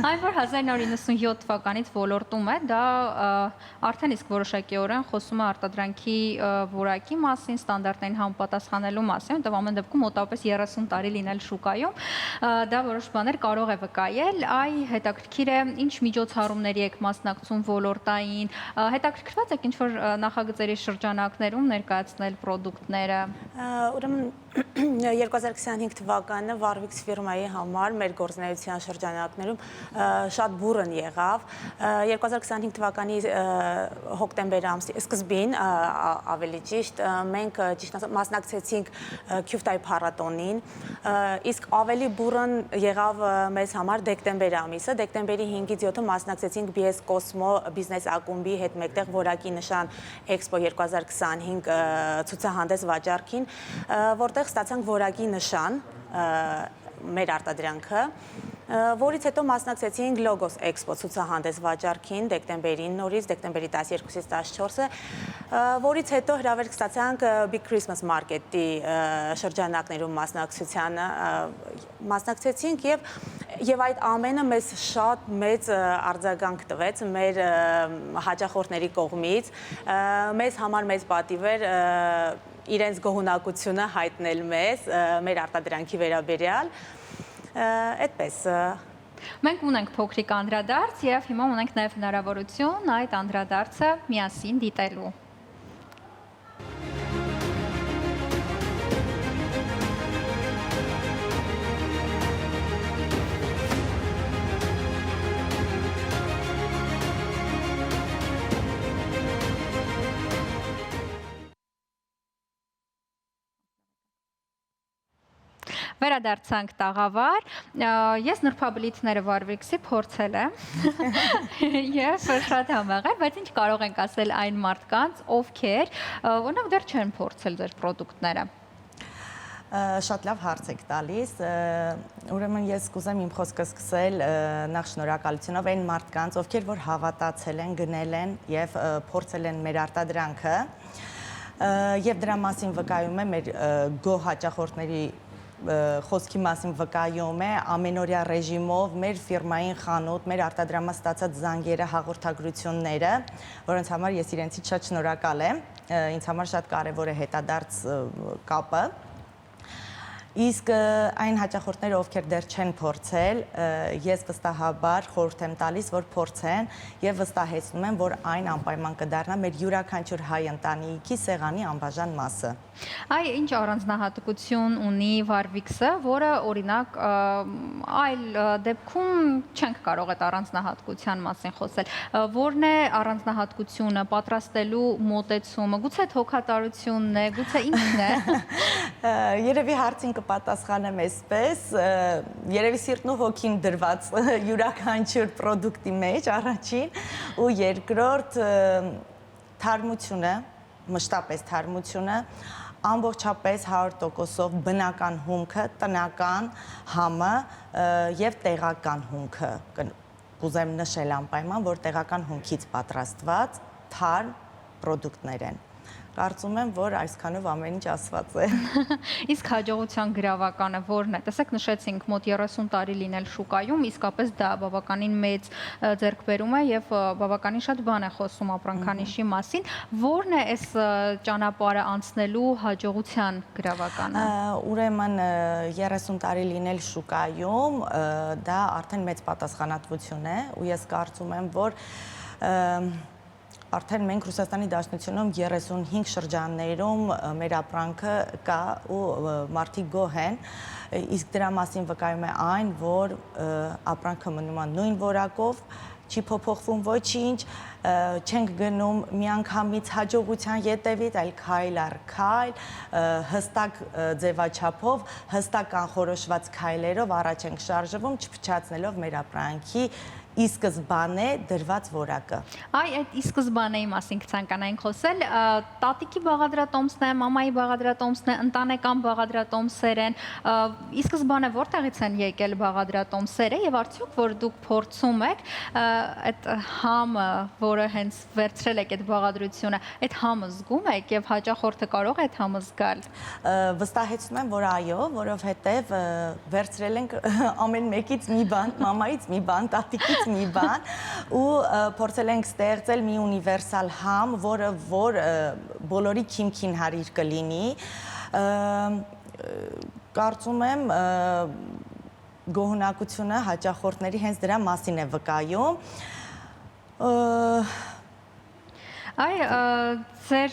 Այն որ 1997 թվականից ոլորտում է, դա արդեն իսկ որոշակիորեն խոսում է արտադրանքի որակի մասին, ստանդարտներին համապատասխանելու մասին, որտեղ ամեն դեպքում մոտավորապես 30 տարի լինել շուկայում, դա որոշ բաներ կարող է վկայել, հետաքրքիր է, ինչ միջոցառումների եք մասնակցում ոլորտային, հետաքրքրված եք ինչ-որ նախագծերի շրջանակներում ներկայացնել պրոդուկտները։ Ուրեմն 2025 թվականը Warwix ֆիրմայի համար մեր գործունեության շրջանակներում շատ բուռն եղավ։ 2025 թվականի հոկտեմբեր ամսի սկզբին, ավելի ճիշտ, մենք մասնակցեցինք Քյուրթայի փառատոնին, իսկ ավելի բուռն եղավ մեզ համար դեկտեմբեր ամիսը։ Դեկտեմբերի 5-ից 7-ը մասնակցեցինք BS Cosmo բիզնես ակումբի հետ մեկտեղ որակի նշան Expo 2025 ցուցահանդես վաճառքին, որտեղ ստացանք որակի նշան մեր արտադրանքը, որից հետո մասնակցեցինք Logos Expo ցուցահանդես վաճառքին դեկտեմբերին նորից, դեկտեմբերի 12-ից 14-ը, որից հետո հրավերք ստացանք Big Christmas Market-ի շրջանակներում մասնակցեցինք եւ այդ ամենը մեզ շատ մեծ արձագանք տվեց մեր հաճախորդների կողմից, մեզ համար մեծ պատիվ էր իրենց գոհունակությունը հայտնել մեզ, մեր արտադրանքի վերաբերյալ, այդպես։ Մենք ունենք փոքրիկ անդրադարձ եւ հիմա ունենք նաեւ հնարավորություն այդ անդրադարձը միասին դիտելու։ Վերադարձանք տաղավար, ես նրբաբլիթները Warwix-ի փորձել եմ և շատ համեղ էր, բայց ինչ կարող ենք ասել այն մարդկանց, ովքեր, որոնք դեռ չեն փորձել ձեր պրոդուկտները։ Շատ լավ հարց եք տալիս, ուրեմն ես կուզեմ իմ խոսքը սկսել նախ շնորհակալությունով այն մարդկանց, ովքեր որ հավատացել են, գնել են և փորձել են մեր արտադրանքը և դրա մասին վկայում է մեր գոհ հաճախորդների խոսքի մասին վկայում է ամենօրյա ռեժիմով մեր ֆիրմային խանութ, մեր արտադրամաց ստացած զանգերը, հաղորդագրությունները, որոնց համար ես իրենցից շատ շնորհակալ եմ, ինձ համար շատ կարևոր է հետադարձ կապը։ Իսկ այն հաճախորդները, ովքեր դեռ չեն փորձել, ես վստահաբար խորհուրդ եմ տալիս, որ փորձեն եւ վստահեցնում եմ, որ այն անպայման կդառնա մեր յուրաքանչյուր հայ ընտանիքի սեղանի անբաժան մասը։ Այ ինչ առանձնահատկություն ունի Warwick-ը, որը օրինակ այլ դեպքում չենք կարող այդ առանձնահատկության մասին խոսել։ Որն է առանձնահատկությունը, պատրաստելու մոտեցումը, գուցե հոգատարությունն է, գուցե ինքն է։ Երևի հարցին կպատասխանեմ այսպես, երևի սիրտն ու հոգին դրված յուրաքանչյուր պրոդուկտի մեջ առաջին ու երկրորդ թարմությունը, մշտապես թարմությունը, ամբողջապես 100%-ով բնական հումքը, տնական համը եւ տեղական հումքը, կուզեմ նշել անպայման, որ տեղական հումքից պատրաստված թարմ պրոդուկտներ են։ Կարծում եմ, որ այսքանով ամեն ինչ ասված է։ Իսկ հաջողության գրավականը որն է։ Տեսեք, նշեցինք մոտ 30 տարի լինել շուկայում, իսկապես դա բավականին մեծ ձեռքբերում է եւ բավականին շատ բան է խոսում ապրանքանիշի մասին։ Որն է այս ճանապարհը անցնելու հաջողության գրավականը։ Ուրեմն 30 տարի լինել շուկայում, դա արդեն մեծ պատասխանատվություն է ու ես կարծում եմ, որ արդեն մենք Ռուսաստանի Դաշնությունում 35 շրջաններում մեր ապրանքը կա ու մարդիկ գոհ են, իսկ դրա մասին վկայում է այն, որ ապրանքը մնում է նույն որակով, չի փոփոխվում ոչինչ, չենք գնում միանգամից հաջողության ետևից, այլ քայլ առ քայլ, հստակ ձևաչափով, հստակ անխորոշված քայլերով առաջ ենք շարժվում, չփչացնելով մեր ապրանքի ի սկզբանե դրված որակը։ Այ այդ ի սկզբանեի մասին կցանկանայինք խոսել, տատիկի բաղադրատոմսն է, մամայի բաղադրատոմսն է, ընտանեկան բաղադրատոմսեր են, ի սկզբանե որտեղից են եկել բաղադրատոմսերը եւ արդյոք որ դուք փորձում եք այդ համը, որը հենց վերցրել եք այդ բաղադրությունը, այդ համը զգում եք եւ հաճախորդը կարող է այդ համը զգալ։ Վստահեցնում եմ, որ այո, որովհետեւ վերցրել ենք ամեն մեկից մի բան, մամայից մի բան, տատիկից մի բան ու փորձել ենք ստեղծել մի ունիվերսալ համ, որը բոլորի քիմքին հարիր կլինի։ Կարծում եմ գոհունակությունը հաճախորդների հենց դրա մասին է վկայում։ Այ ձեր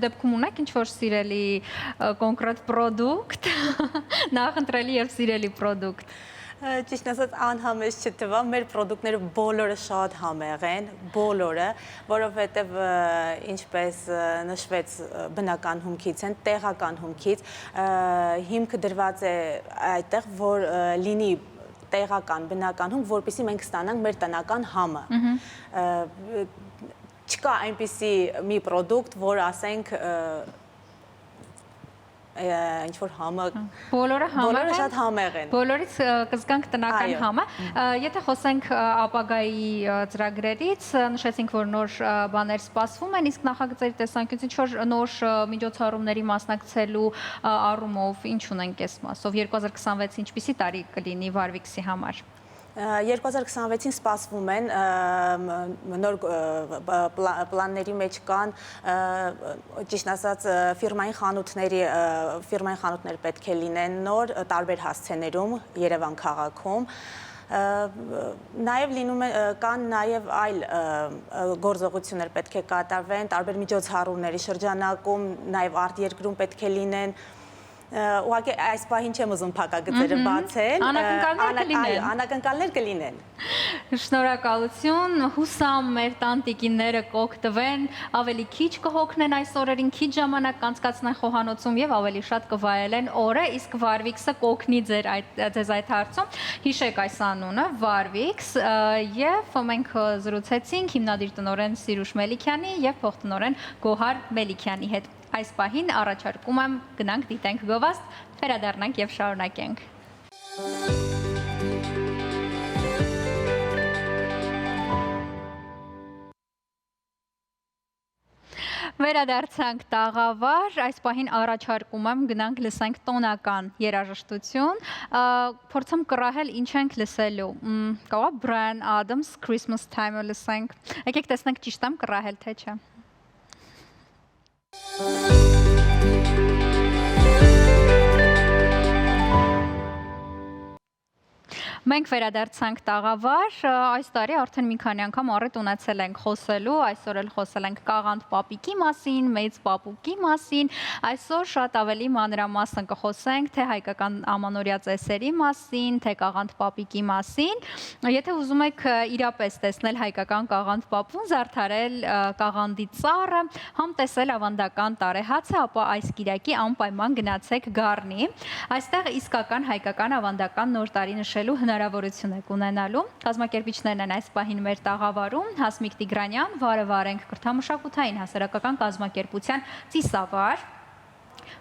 դեպքում ունեք ինչ-որ սիրելի կոնկրետ պրոդուկտ, նախընտրելի եւ սիրելի պրոդուկտ։ Ճիշտ ասած անհամեզ չթվա, մեր պրոդուկտները բոլորը շատ համեղ են, բոլորը, որովհետև ինչպես նշվեց բնական հումքից են, տեղական հումքից, հիմքը դրված է այդտեղ, որ լինի տեղական, բնական հում, որպեսզի մենք ստանանք մեր տնական համը։ Չկա այնպիսի մի պրոդուկտ, որ ասենք ինչ-որ համը բոլորը շատ համեղ են։ Բոլորից կզգանք տնական համը։ Եթե խոսենք ապագայի ծրագրերից, նշեցինք, որ նոր բաներ սպասվում են, իսկ նախագծերի տեսանկյունից ինչ-որ նոր միջոցառումների մասնակցելու առումով ինչ ունենք այս մասով, 2026 ինչպիսի տարի կլինի Warwick-ի համար։ 2026-ին սպասվում են նոր պլանների մեջ կան, ճիշտ ասած, ֆիրմային խանութներ պետք է լինեն նոր տարբեր հասցեներում Երևան քաղաքում։ Նաև կան նաև այլ գործողություններ պետք է կատարվեն, տարբեր միջոցառումների շրջանակում, նաև արտերկրում պետք է լինեն։ Ուղղակի այս պահին չեմ ուզում փակագծերը բացել, անակնկալներ կլինեն։ Շնորհակալություն, հուսամ մեր տանտիկինները կօգտվեն, ավելի քիչ կհոգնեն այս օրերին, քիչ ժամանակ կանցկացնեն խոհանոցում եւ ավելի շատ կվայելեն օրը, իսկ Warwick-ը կօգնի ձեզ այդ հարցում։ Հիշեք այս անունը, Warwick, եւ մենք զրուցեցինք հիմնադիր տնօրեն Սիրուշ Մելիքյանի եւ փոխտնօրեն Գոհար Մելիքյանի հետ։ Այս պահին առաջարկում եմ գնանք դիտենք գովազդ, վերադառնանք եւ շարունակենք։ Վերադարձանք տաղավար, այս պահին առաջարկում եմ գնանք լսենք տոնական երաժշտություն, փորձեմ կռահել ինչ ենք լսելու, կողա Brian Adams, Christmas Time-ը լսենք, եկեք տեսնենք ճիշտ եմ կռահել թե չէ։ Մենք վերադարձանք տաղավար, այս տարի արդեն մի քանի անգամ առիթ ունեցել ենք խոսելու, այսօր էլ խոսել ենք Կաղանդ պապիկի մասին, մեծ պապուկի մասին, այսօր շատ ավելի մանրամասն կխոսենք թե հայկական ամանորյա ծեսերի մասին, թե Կաղանդ պապիկի մասին, եթե ուզում եք իրապես տեսնել հայկական Կաղանդ պապուն, զարդարել Կաղանդի ծառը, համ տեսել ավանդական տարեհացը, ապա այս կիրակի անպայման գնացեք Գառնի, այստեղ իսկական հայկական ավանդական նոր տարի նշելու հնարավորություն եք ունենալու։ Կազմակերպիչներն են այս պահին մեր տաղավարում, Հասմիկ Տիգրանյան, Վարը Վարենք կրթամշակութային հասարակական կազմակերպության ծիսավար,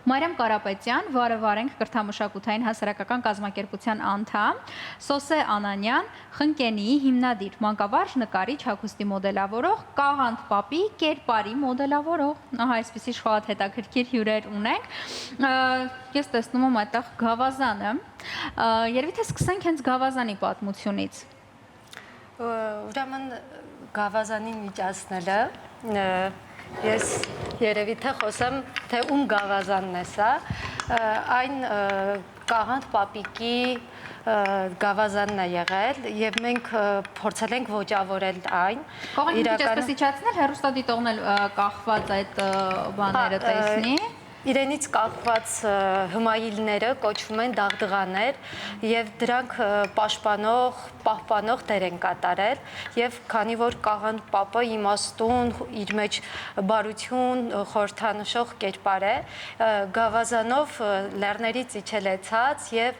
Մարիամ Կարապետյան, Վարը Վարենք կրթամշակութային հասարակական կազմակերպության անդամ, Սոսե Անանյան, Խնկենիի հիմնադիր, մանկավարժ, նկարիչ, հագուստի մոդելավորող, Կաղանդ պապի կերպարի մոդելավորող, ահա այսպիսի շատ հետաքրքիր հյուրեր ունենք, ես տեսնում եմ այդտեղ գավազանը, երևի թե սկսենք հենց գավազանի պատմությունից։ Ուրեմն գավազանին միջացնելը ես երևի թե խոսեմ, թե ում գավազանն է սա, այն Կաղանդ պապիկի գավազանն է եղել և մենք փորձել ենք ոճավորել այն։ Կողեն մի քիչ այսպես իջացնել, հեռուստադիտողն էլ կախված այդ բաները տեսնի։ Իրենից կախված հմայիլները կոչվում են դաղդղաներ և դրանք պահպանող դեր են կատարել և քանի որ Կաղանդ պապը իմաստուն, իր մեջ բարություն խորհրդանշող կերպար է, գավազանով լեռներից իջել է ցած և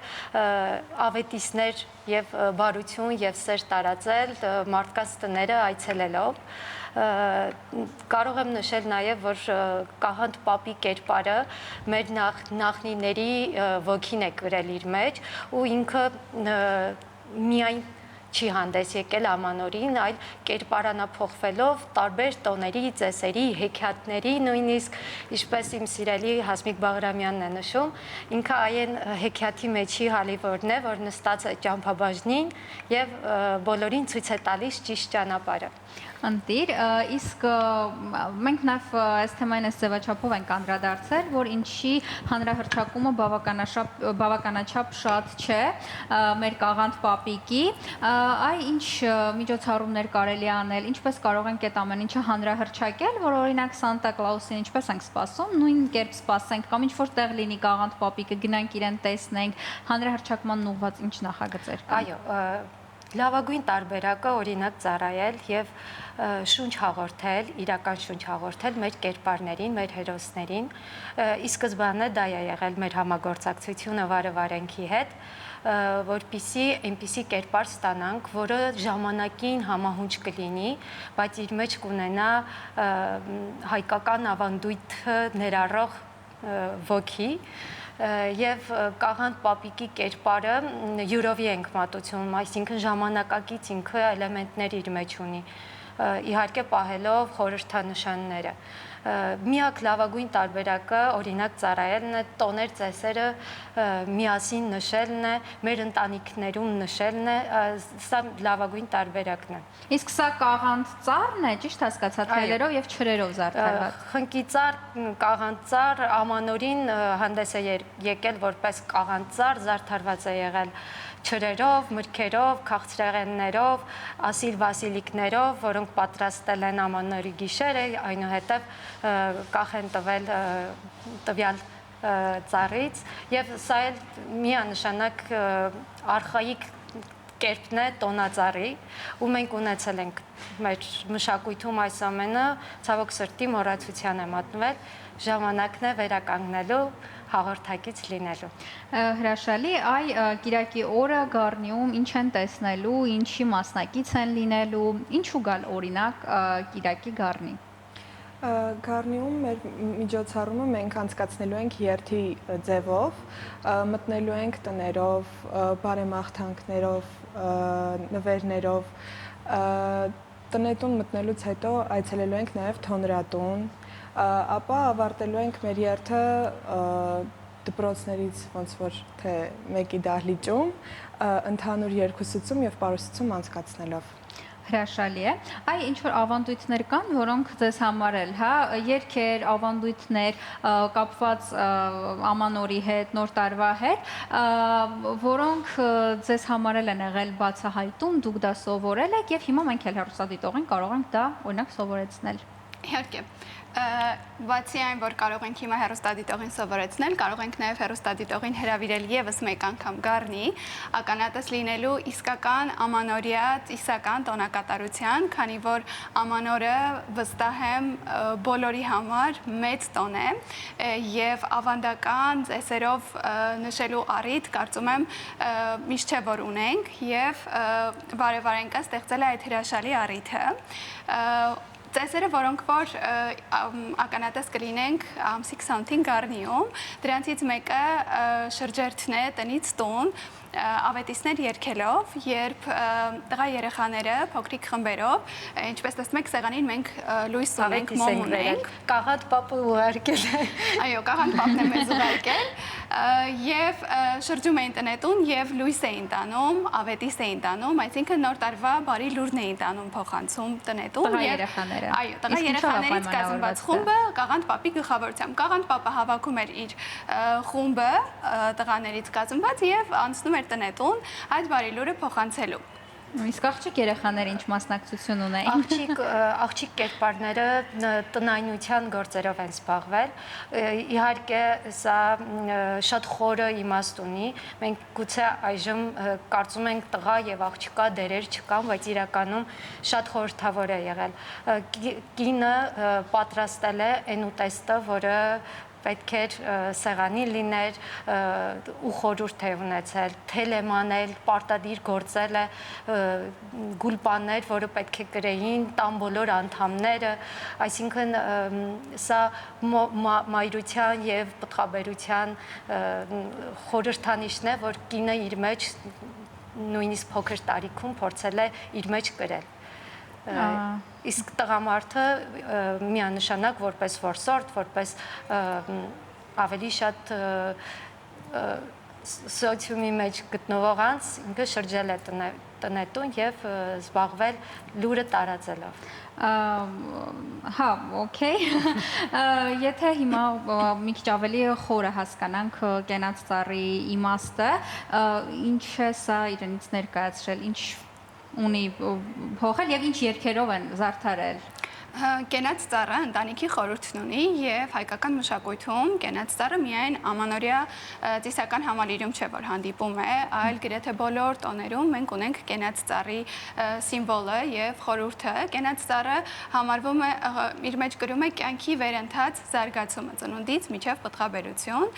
ավետիսներ և բարություն և սեր տարածել մարդկանց տները այցելելով։ Կարող եմ նշել նաև, որ Կաղանդ պապի կերպարը մեր նախնիների ոգին է կրել իր մեջ ու ինքը միայն չի հանդես եկել ամանորին, այլ կերպարանափոխվելով տարբեր տոների, ծեսերի, հեքիաթների, նույնիսկ ինչպես իմ սիրելի Հասմիկ Բաղրամյանն է նշում, ինքը այն հեքիաթի մեջի հալիվորն է, որ նստած է ճամփաբաժնին և բոլորին ցույց է տալիս ճիշտ ճանապարհը։ Ընտիր, իսկ մենք նաև այս թեմային այս ձևաչափով ենք անդրադարձել, որ ինչի հանրահռչակումը բավականաչափ շատ չէ մեր Կաղանդ պապիկի, այ ինչ միջոցառումներ կարելի անել, ինչպես կարող ենք այդ ամեն ինչը հանրահռչակել, որ օրինակ Սանտա Կլաուսին ինչպես ենք սպասում, նույն կերպ սպասենք կամ ինչ-որ տեղ լինի Կաղանդ պապիկը, գնանք իրեն տեսնենք, հանրահռչակման ուղղված ինչ նախագծեր կան։ Այո, լավագույն տարբերակը օրինակ ծառայել և շունչ հաղորդել, իրական շունչ հաղորդել մեր կերպարներին, մեր հերոսներին։ Ի սկզբանե դա է եղել մեր համագործակցությունը Վարը Վարենքի հետ, որպեսզի այնպիսի կերպար ստանանք, որը ժամանակին համահունչ կլինի, բայց իր մեջ կունենա հայկական ավանդույթը ներառող ոգի, և Կաղանդ պապիկի կերպարը յուրովի ենք մատուցում, այսինքն ժամանակակից ինքը էլեմենտներ իր մեջ ունի, իհարկե պահելով խորհրդանշանները։ Միակ լավագույն տարբերակը օրինակ ծառայելն է, տոներ ծեսերը միասին նշելն է, մեր ընտանիքներում նշելն է, սա լավագույն տարբերակն է։ Իսկ սա Կաղանդ ծառն է, ճիշտ հասկացա, թելերով և չրերով զարդարված։ Խնկի ծառ, Կաղանդ ծառ ամանորին հանդես է եկել որպես Կաղանդ ծառ, զարդարված է եղել չրերով, մրգերով, քաղցրեղեններով, ասիլ վասիլիկներով, որոնք պատրաստել են ամանորի գիշերը, այնուհետև կախ են տվել տվյալ ծառից և սա էլ միանշանակ արխայիկ կերպն է տոնածառի ու մենք ունեցել ենք մեր մշակույթում այս ամենը ցավոք սրտի մոռացության է մատնվել, ժամանակն է վերականգնելու, հաղորդակից լինելու։ Հրաշալի, այ կիրակի օրը Գառնիում ինչ են տեսնելու, ինչի մասնակից են լինելու, ինչու գալ օրինակ կիրակի Գառնի։ Գառնիում մեր միջոցառումը մենք անցկացնելու ենք երթի ձևով, մտնելու ենք տներով, բարեմաղթանքներով, նվերներով, տնետուն մտնելուց հետո այցելելու ենք նաև Թոնրատուն, ապա ավարտելու ենք մեր երթը դպրոցներից ոնց որ թե մեկի դահլիճում, ընդհանուր երկուսուցում և պարուսուցում անցկացնելով։ Հրաշալի է։ Այ ինչ որ ավանդույթներ կան, որոնք ձեզ համար էլ, հա, երգեր, ավանդույթներ կապված ամանորի հետ, նոր տարվա հետ, որոնք ձեզ համար էլ են եղել բացահայտում, դուք դա սովորել եք եւ հիմա մենք էլ հեռուստադիտողին կարող ենք դա օրինակ սովորեցնել։ Իհարկե, բացի այն, որ կարող ենք հիմա հեռուստադիտողին սովորեցնել, կարող ենք նաև հեռուստադիտողին հրավիրել եւս մեկ անգամ Գառնի, ականատես լինելու իսկական ամանորյա ծիսական տոնակատարության, քանի որ ամանորը վստահ եմ բոլորի համար մեծ տոն է եւ ավանդական ծեսերով նշելու առիթ կարծում եմ միշտ չէ որ ունենք եւ բարևարենկը ստեղծել է այդ հրաշալի առիթը Ծեսերը, որոնք որ ականատես կլինենք ամսի 20-ին Գառնիում, դրանցից մեկը շրջերթն է տնից տուն, ավետիսներ երգելով, երբ տղա երեխաները փոքրիկ խմբերով, ինչպես տեսնում եք, սեղանին մենք լույս ունենք, մոմ ունենք, Կաղանդ պապը ուղարկել է։ Այո, Կաղանդ պապն է մեզ ուղարկել, եւ շրջում էին տնետուն եւ լույս էին տանում, ավետիս էին տանում, այսինքն նոր տարվա բարի լուրն էին տանում փոխանցում տնետուն եւ երեխաները։ Այո, տղա երեխաներից կազմված խումբը Կաղանդ պապի գլխավորությամբ։ Կաղանդ պապը հավաքում էր իր խումբը տղաներից կազմված եւ անցնում էր տնետուն այդ բարի լուրը փոխանցելու։ Իսկ աղջիկ երեխաները ինչ մասնակցություն ունեին։ Աղջիկ կերպարները տնայնության գործերով են զբաղվել։ Իհարկե, սա շատ խորը իմաստ ունի։ Մենք գուցե այժմ կարծում ենք տղա եւ աղջկա դերեր չկան, բայց իրականում շատ խորհրդավոր է եղել։ Կինը պատրաստել է այն ուտեստը, որը պետք էր սեղանի լիներ ու խորհուրդ է ունեցել, թելեմանել, պարտադիր գործել է գուլպաներ, որը պետք է կրեին տան բոլոր անդամները, այսինքն սա մայրության եւ պտղաբերության խորհրդանիշն է, որ կինը իր մեջ նույնիսկ փոքր տարիքում փորձել է իր մեջ կրել։ Իսկ տղամարդը միանշանակ որպես որսորդ, որպես ավելի շատ սոցիումի մեջ գտնվող անձ ինքը շրջել է տնետուն եւ զբաղվել լուրը տարածելով։ Հա, օքեյ։ Եթե հիմա մի քիչ ավելի խորը հասկանանք կենաց ծառի իմաստը, ինչ է սա իրենից ներկայացրել, ինչ ունի փոխել եւ ինչ երգերով են զարդարել։ Կենաց ծառը ընտանիքի խորհուրդն ունի եւ հայկական մշակույթում կենաց ծառը միայն ամանորյա ծիսական համալիրում չէ որ հանդիպում է, այլ գրեթե բոլոր տոներում մենք ունենք կենաց ծառի սիմվոլը եւ խորհուրդը։ Կենաց ծառը համարվում է իր մեջ կրում է կյանքի վերընթաց զարգացումը ծնունդից մինչեւ պտղաբերություն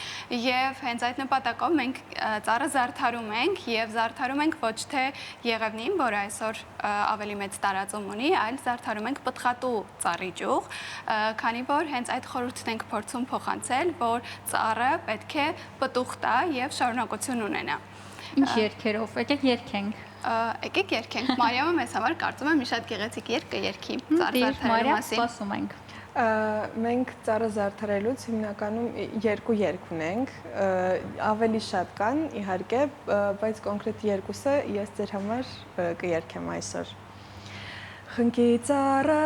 եւ հենց այդ նպատակով մենք ծառը զարդարում ենք եւ զարդարում ենք ոչ թե եղևնին, որը այսօր ավելի մեծ տարածում ունի, այլ զարդարում ենք պտղատու ծառի ճյուղ, քանի որ հենց այդ խորհուրդն ենք փորձում փոխանցել, որ ծառը պետք է պտուղ տա եւ շարունակություն ունենա։ Ինչ երգերով, եկեք երգենք։ Եկեք երգենք։ Մարիամը մեզ համար կարծում եմ մի շատ գեղեցիկ երգ կերգի ծառ զարդարելու մասին։ Սպասում ենք։ Մենք ծառը զարդարելուց հիմնականում երկու երգ ունենք, ավելի շատ կան, իհարկե, բայց կոնկրետ երկուսը ես ձեր համար կերգեմ այսօր։ Խնկի ծառը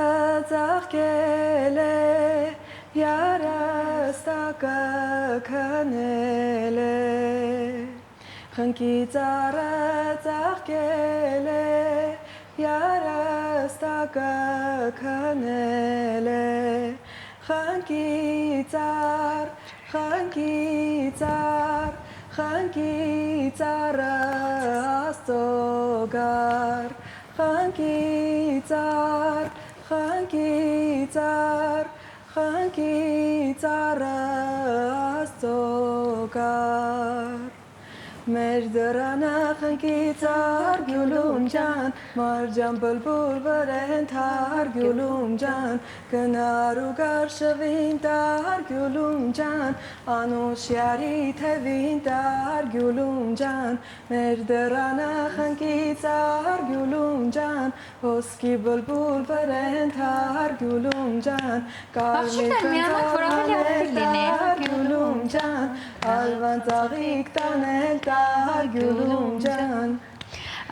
ծաղկել է, երաստակը քնել է։ Խնկի ծառը ծաղկել է, երաստակը քնել է։ Խնկի ծառ, խնկի ծառ, խնկի ծառը Աստծո գար։ Խնկի ծառ, խնկի ծառ, խնկի ծառը Աստծո գար։ Մեր դրանը խնկի ծառ գյուլում ջան, մարջան բլբուլ վրեն թար գյուլում ջան, գնար ու գար շվին տար գյուլում ջան, անուշյարի թևին տար գյուլում ջան, մեր դրանը խնկի ծառ գյուլում ջան, ոսկի բլբուլ վրեն թար գյուլում ջան, կարմիր պնցանել տար գյուլում ջան, ալվան ծաղիկ տանել տար գյուլում ջան։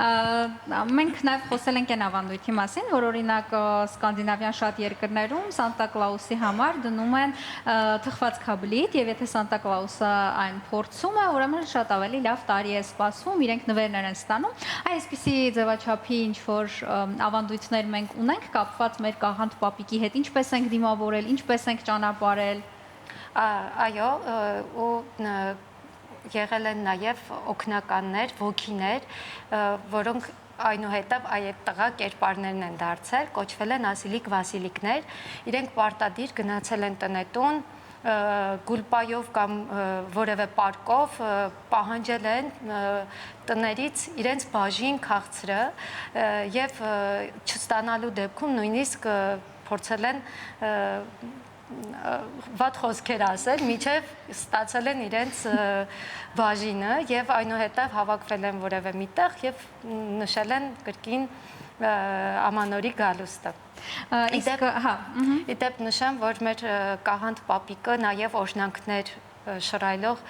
Մենք նաև խոսել ենք այն ավանդույթի մասին, որ օրինակ սկանդինավյան շատ երկրներում Սանտա Կլաուսի համար դնում են թխված քաբլիթ, եւ եթե Սանտա Կլաուսը այն փորձում է, ուրեմն շատ ավելի լավ տարի է սպասվում, իրենք նվերներ են ստանում։ Այսպիսի ձևաչափի ինչ որ ավանդույթներ մենք ունենք կապված մեր կաղանդ պապիկի հետ, ինչպես ենք դիմավորել, ինչպես ենք ճանապարհել։ Այո, ու եղել են նաև օգնականներ, ոգիներ, որոնք այնուհետև այդ տղա կերպարներն են դարձել, կոչվել են ասիլիկ վասիլիկներ, իրենք պարտադիր գնացել են տնետուն, գուլպայով կամ որևէ պարկով պահանջել են տներից իրենց բաժին քաղցրը եւ չստանալու դեպքում նույնիսկ փորձել են վատ խոսքեր ասել, միջև ստացել են իրենց բաժինը եւ այնուհետև հավաքվել են որևէ միտեղ եւ նշել են կրկին ամանորի գալուստը։ Իդեպ նշեմ, որ մեր կաղանդ պապիկը նաեւ օրհնանքներ շռայլող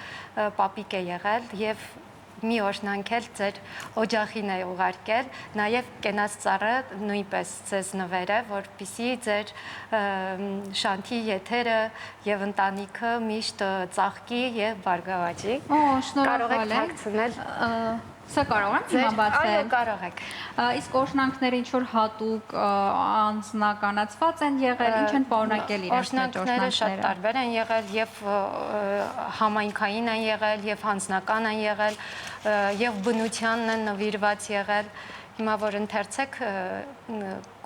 պապիկ է եղել եւ մի օրհնանք էլ ձեր օջախին է ուղարկել, նաև կենաց ծառը նույնպես ձեզ նվեր է, որպեսզի ձեր շանթի եթերը եւ ընտանիքը միշտ ծաղկի եւ բարգավաճի։ Շնորհակալ եմ։ Սա կարող եմ հիմա բացել։ Այո, կարող եք։ Իսկ օրհնանքները ինչ որ հատուկ անձնականացված են եղել, ինչ են պարունակել իրենց մեջ օրհնանքները շատ տարբեր են եղել եւ համայնքային են եղել եւ հանձնական են եղել եւ բնությանն են նվիրված եղել։ Հիմա որ ընթերցեք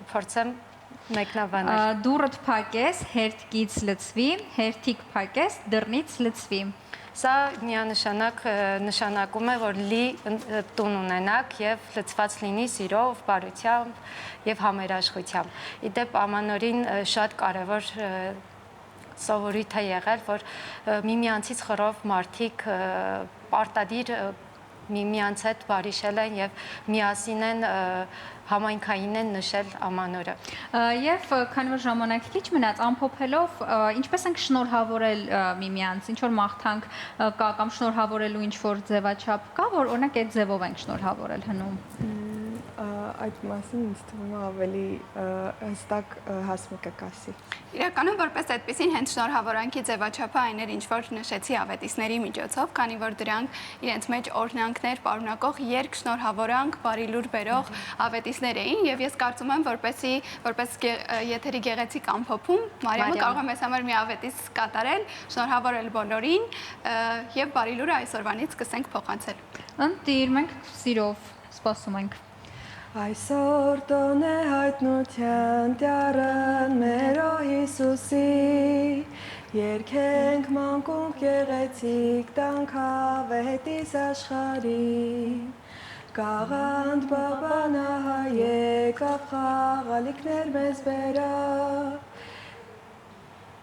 կփորձեմ մեկնաբանել։ Դուռդ փակես, հերթքից լցվի, հերթիկ փակես, դռնից լցվի։ Սա միանշանակ նշանակում է, որ լի տուն ունենաք եւ լցված լինի սիրով, բարությամբ եւ համերաշխությամբ։ Իդեպ ամանորին շատ կարեւոր սովորույթ է եղել, որ միմյանցից խռով մարդիկ պարտադիր միմյանց հետ բարիշել են եւ միասին են համայնքային են նշել ամանորը։ Եվ քանի որ ժամանակ քիչ մնաց, ամփոփելով, ինչպես ենք շնորհավորել միմյանց, ինչ որ մաղթանք կա կամ շնորհավորելու ինչ որ ձևաչափ կա, որ օրինակ այդ ձևով ենք շնորհավորել հնում։ Այդ մասին ինձ թվում է ավելի հստակ Հասմիկը կասի։ Իրականում որպես այդպեսին հենց շնորհավորանքի ձևաչափը այն էր, ինչ որ նշեցի ավետիսների միջոցով, քանի որ դրանք իրենց մեջ օրհնանքներ պարունակող երկ շնորհավորանք, բարի լուր բերող ավետիսներ էին, եւ ես կարծում եմ, որպես եթերի գեղեցիկ ամփոփում, Մարիամը կարող է մեզ համար մի ավետիս կատարել, շնորհավորել բոլորին եւ բարի լուրը այսօրվանից սկսենք փոխանցել։ Ընտիր, մենք սիրով սպասում ենք։ Այսօր տոն է հայտնության տյարան մեր օ Հիսուսի, երկենք մանկունք գեղեցիկ տանք ավետիս աշխարհին, կաղանդ բաբանահա եկավ խաղալիքներ մեզ բերավ,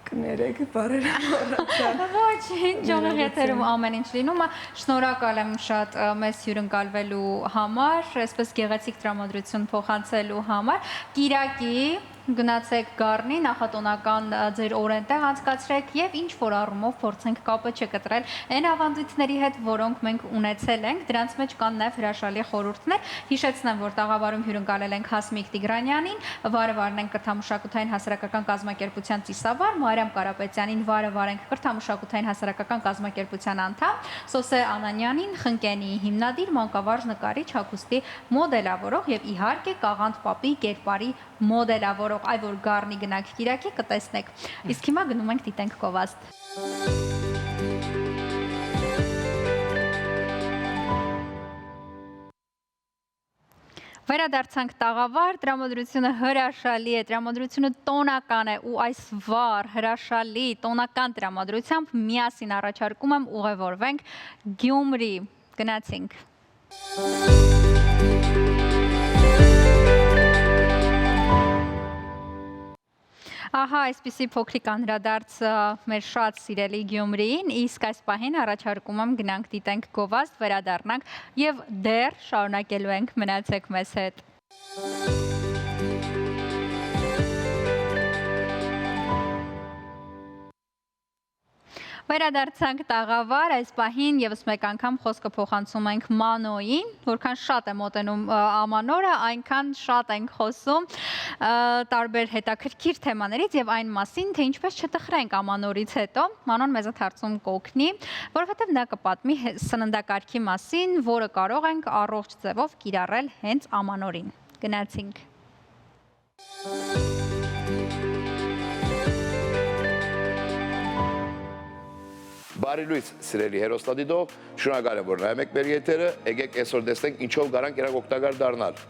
կներեք բարերը մոռացան։ Ոչինչ, ճողեղ եթերում ամեն ինչ լինում է, շնորհակալ եմ շատ մեզ հյուրընկալվելու համար, այսպես գեղեցիկ տրամադրություն փոխանցելու համար, Կիրակի գնացեք Գառնի, նախատոնական ձեր օրեն տեղ անցկացրեք եւ ինչ որ առումով փորձենք կապը չկտրել այն ավանդույթների հետ, որոնք մենք ունեցել ենք, դրանց մեջ կան նաեւ հրաշալի խորհուրդներ։ Հիշեցնեմ, որ տաղավարում հյուրընկալել ենք Հասմիկ Տիգրանյանին, վարևարն ենք կրթամշակութային հասարակական կազմակերպության ծիսավար, Մարիամ Կարապետյանին վարևար ենք կրթամշակութային հասարակական կազմակերպության անդամ, Սոսե Անանյանին խնկենի հիմնադիր, մանկավարժ նկարիչ, հագուստի մոդելավորող եւ իհարկե Կաղանդ պապի կերպարի մոդելավորող, այ որ Գառնի գնաք Կիրակի կտեսնեք։ Իսկ հիմա գնում ենք դիտենք Կովաստ։ Վերադարձանք տաղավար, տրամադրությունը հրաշալի է, տրամադրությունը տոնական է ու այս վառ, հրաշալի, տոնական տրամադրությամբ միասին առաջարկում եմ ուղևորվենք Գյումրի, գնացինք։ Ահա, այսպիսի փոքրիկ անդրադարձ մեր շատ սիրելի Գյումրիին, իսկ այս պահին առաջարկում եմ գնանք դիտենք Գովաստ, վերադառնանք եւ դեռ շարունակելու ենք, մնացեք մեզ հետ։ Վերադարձանք տաղավար, այս պահին եւս մեկ անգամ խոսքը փոխանցում ենք Մանոյին, որքան շատ է մոտենում ամանորը, այնքան շատ ենք խոսում տարբեր հետաքրքիր թեմաներից եւ այն մասին, թե ինչպես չտխրենք ամանորից հետո։ Մանոն մեզ ընթերցում կօգնի, որովհետեւ նա կպատմի սննդակարգի մասին, որը կարող ենք առողջ ձևով կիրառել հենց ամանորին։ Գնացինք։ Բարի լույս, սիրելի հերոստատիտող, շնորհակալ եմ, որ նայում եք մեր եթերը, եկեք այսօր տեսնենք ինչով կարանք իրենք օգտակար դառնալ։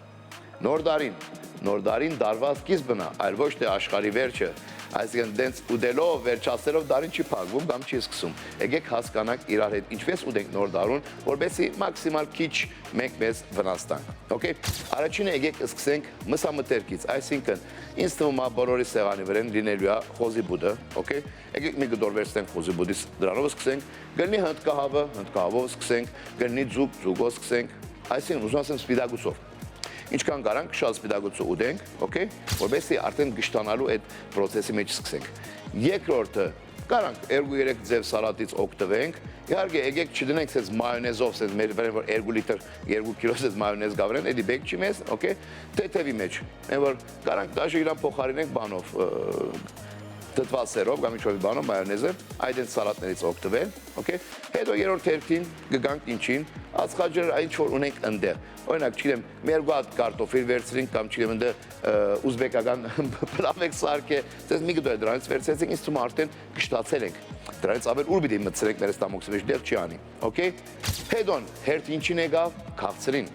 Նոր դարին դարվա սկիզբն է, այլ ոչ թե աշխարհի վերջը, այսինքն դենց ուտելով, վերջացնելով դարին չի փակվում կամ չի սկսում։ Եկեք հասկանանք իրար հետ ինչպես ուտենք նոր դարուն, որպեսզի մաքսիմալ քիչ մենք մեզ վնաս տանք։ Okay։ Առաջինը եկեք սկսենք մսամթերքից, այսինքն ինձ թվում է բոլորի սեղանի վրան լինելու է խոզի բուդը, okay։ Եկեք մի գդոր վերցնենք խոզի բուդից, դրանով սկսենք, գտնի հնդկահավով սկսենք, գտնի ձուկով սկսենք, այսինքն ուզում ասեմ սպիտակուցով։ Ինչքան կարանք շատ սպիտակուցով ուտենք, okay, որովհետեւ արդեն գշտանալու այդ process-ի մեջ սկսենք։ Երկրորդը կարանք 2-3 ձև սալատից օգտվենք։ Իհարկե, եկեք չդնենք այս մայոնեզով, այս մեր վրա որ 2 լիտր 2 կիլո այս մայոնեզ գավրեն, էդի բեք չի մեզ, okay, թեթևի մեջ։ Այն որ կարանք դաշը իրան փոխարինենք բանով դդվասերով կամ ինչ-որ բանով մայոնեզը, այդ են սալատներից օգտվել, okay։ Հետո երրորդ հերթին կգանք ինչին, ածխաջրը ինչ որ ունենք ընդեղ։ Օրինակ, չգիտեմ, մեր գատ կարտոֆիլ վերցրինք կամ չգիտեմ ընդ ուզբեկական պլավ սարքե, դες մի գտո դրանից վերցրեցինք, ինձ թվում է արդեն գշտացել ենք։ Դրանից ավել ուր պիտի մտցրենք մեր ստամոքսի մեջ, դեռ չի անի, okay։ Հետո հերթ ինչին եկավ, քաղցրին։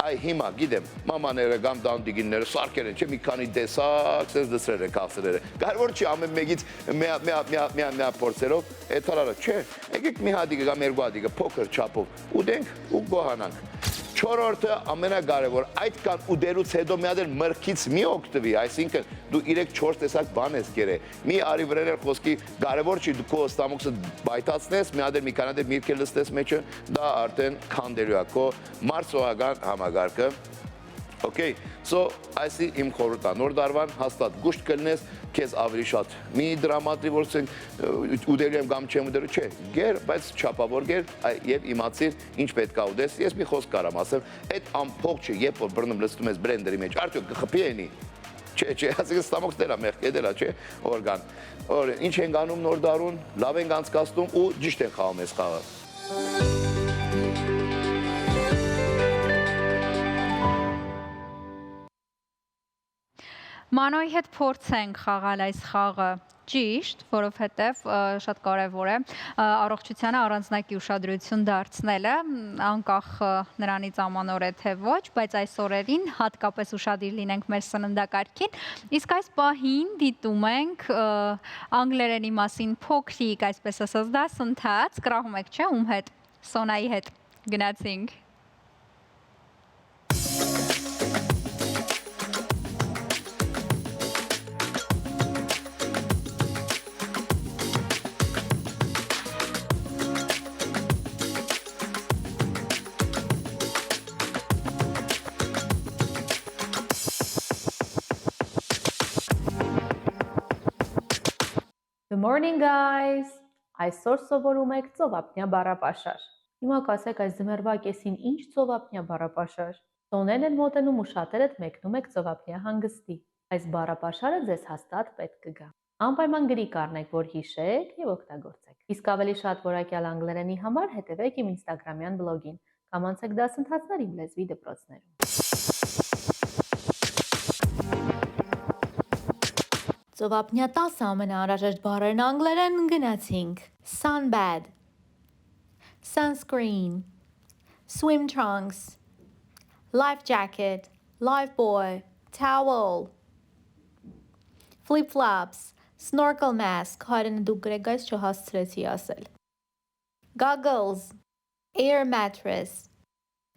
Այ հիմա գիտեմ, մամաները կամ դանդիգինները սարքեր են, չէ, մի քանի տեսակ, սենց դսրեր են քաղցրերը։ Կարևոր չի ամեն մեկից մի փորձերով, այդ հարարը, չէ։ Եկեք մի հատիկը կամ երկու հատիկը փոքր չափով ուտենք ու գոհանանք։ Չորրորդը ամենակարևոր, այդքան ուտելուց հետո մի հատ էլ մրգից մի օգտվի, այսինքն դու 3-4 տեսակ բան ես կերել։ Մի արի վրան էլ խոսքի կարևոր չի դու քո ստամոքսը բայթացնես, մի հատ էլ մի քանի հատ միրգ լստես մեջը, դա արդեն քանդելու է քո մարսողական համագարկը։ Okay, so այսի իմ խորհուրդը նոր դարվան հաստատ գուշտ կլնես, քեզ ավելի շատ մի դրամատրի որ ուտելու եմ կամ չեմ ուտելու, չէ, գեր, բայց չափավոր գեր եւ իմացիր ինչ պետք է ուտես։ Ես մի խոսք կարամ ասեմ, այդ ամփոփ չէ, երբ որ բռնում լցնում ես բլենդերի մեջ, արդյոք կխփի էնի։ Չէ, ասես ստամոքս դելա մեղք էդելա, չէ, օրգան։ Որ ինչ ենք անում նոր դարուն, լավ ենք անցկացնում ու ճիշտ են խաղում այս խաղը։ Մանոյի հետ փորձենք խաղալ այս խաղը ճիշտ, որովհետև շատ կարևոր է առողջությանը առանձնակի ուշադրություն դարձնելը, անկախ նրանից ամանոր է թե ոչ, բայց այս օրերին հատկապես ուշադիր լինենք մեր սննդակարգին, իսկ այս պահին դիտում ենք անգլերենի մասին փոքրիկ, այսպես ասած, դասընթաց, կրահում եք, չէ, ում հետ, Սոնայի հետ, գնացինք։ Good morning guys. Այսօր սովորում եք ծովափնյա բառապաշար։ Հիմա կասեք այս ձմեռվա կեսին ինչ ծովափնյա բառապաշար։ Տոներն են մոտենում ու շատերդ մեկնում եք ծովափնյա հանգստի։ Այս բառապաշարը ձեզ հաստատ պետք կգա։ Անպայման գրիկ առնեք, որ հիշեք եւ օգտագործեք։ Իսկ ավելի շատ որակյալ անգլերենի համար հետևեք իմ Instagram-յան բլոգին կամ անցեք դասընթացներ իմ լեզվի դպրոցներում։ Ծովափնյա 10 ամենաանհրաժեշտ բառերն անգլերեն գնացինք. sunbed, sunscreen, swim trunks, life jacket, life buoy, towel, flip-flops, snorkel mask, հայրենը դուք գրեք այս չհասցրեցի ասել, goggles, air mattress,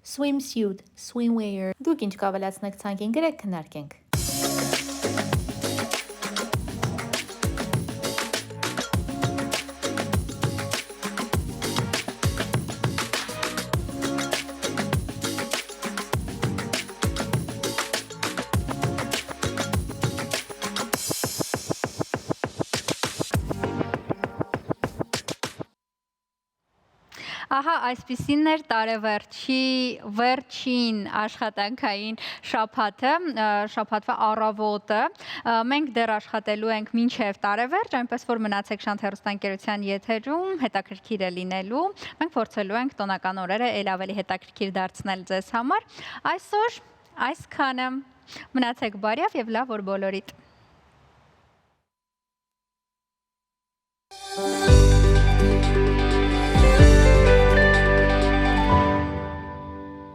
swimsuit, swimwear, դուք ինչ կավելացնեք ցանկին գրեք քննարկենք։ Ահա այսպիսին էր տարեվերջի վերջին աշխատանքային շաբաթը, շաբաթվա առավոտը։ Մենք դեռ աշխատելու ենք մինչև տարեվերջ, այնպես որ մնացեք Շանթ հեռուստաընկերության եթերում, հետաքրքիր է լինելու։ Մենք փորձելու ենք տոնական օրերը ել ավելի հետաքրքիր դարձնել ձեզ համար։ Այսօր այսքանը։ Մնացեք բարյավ եւ լավ օր բոլորիդ։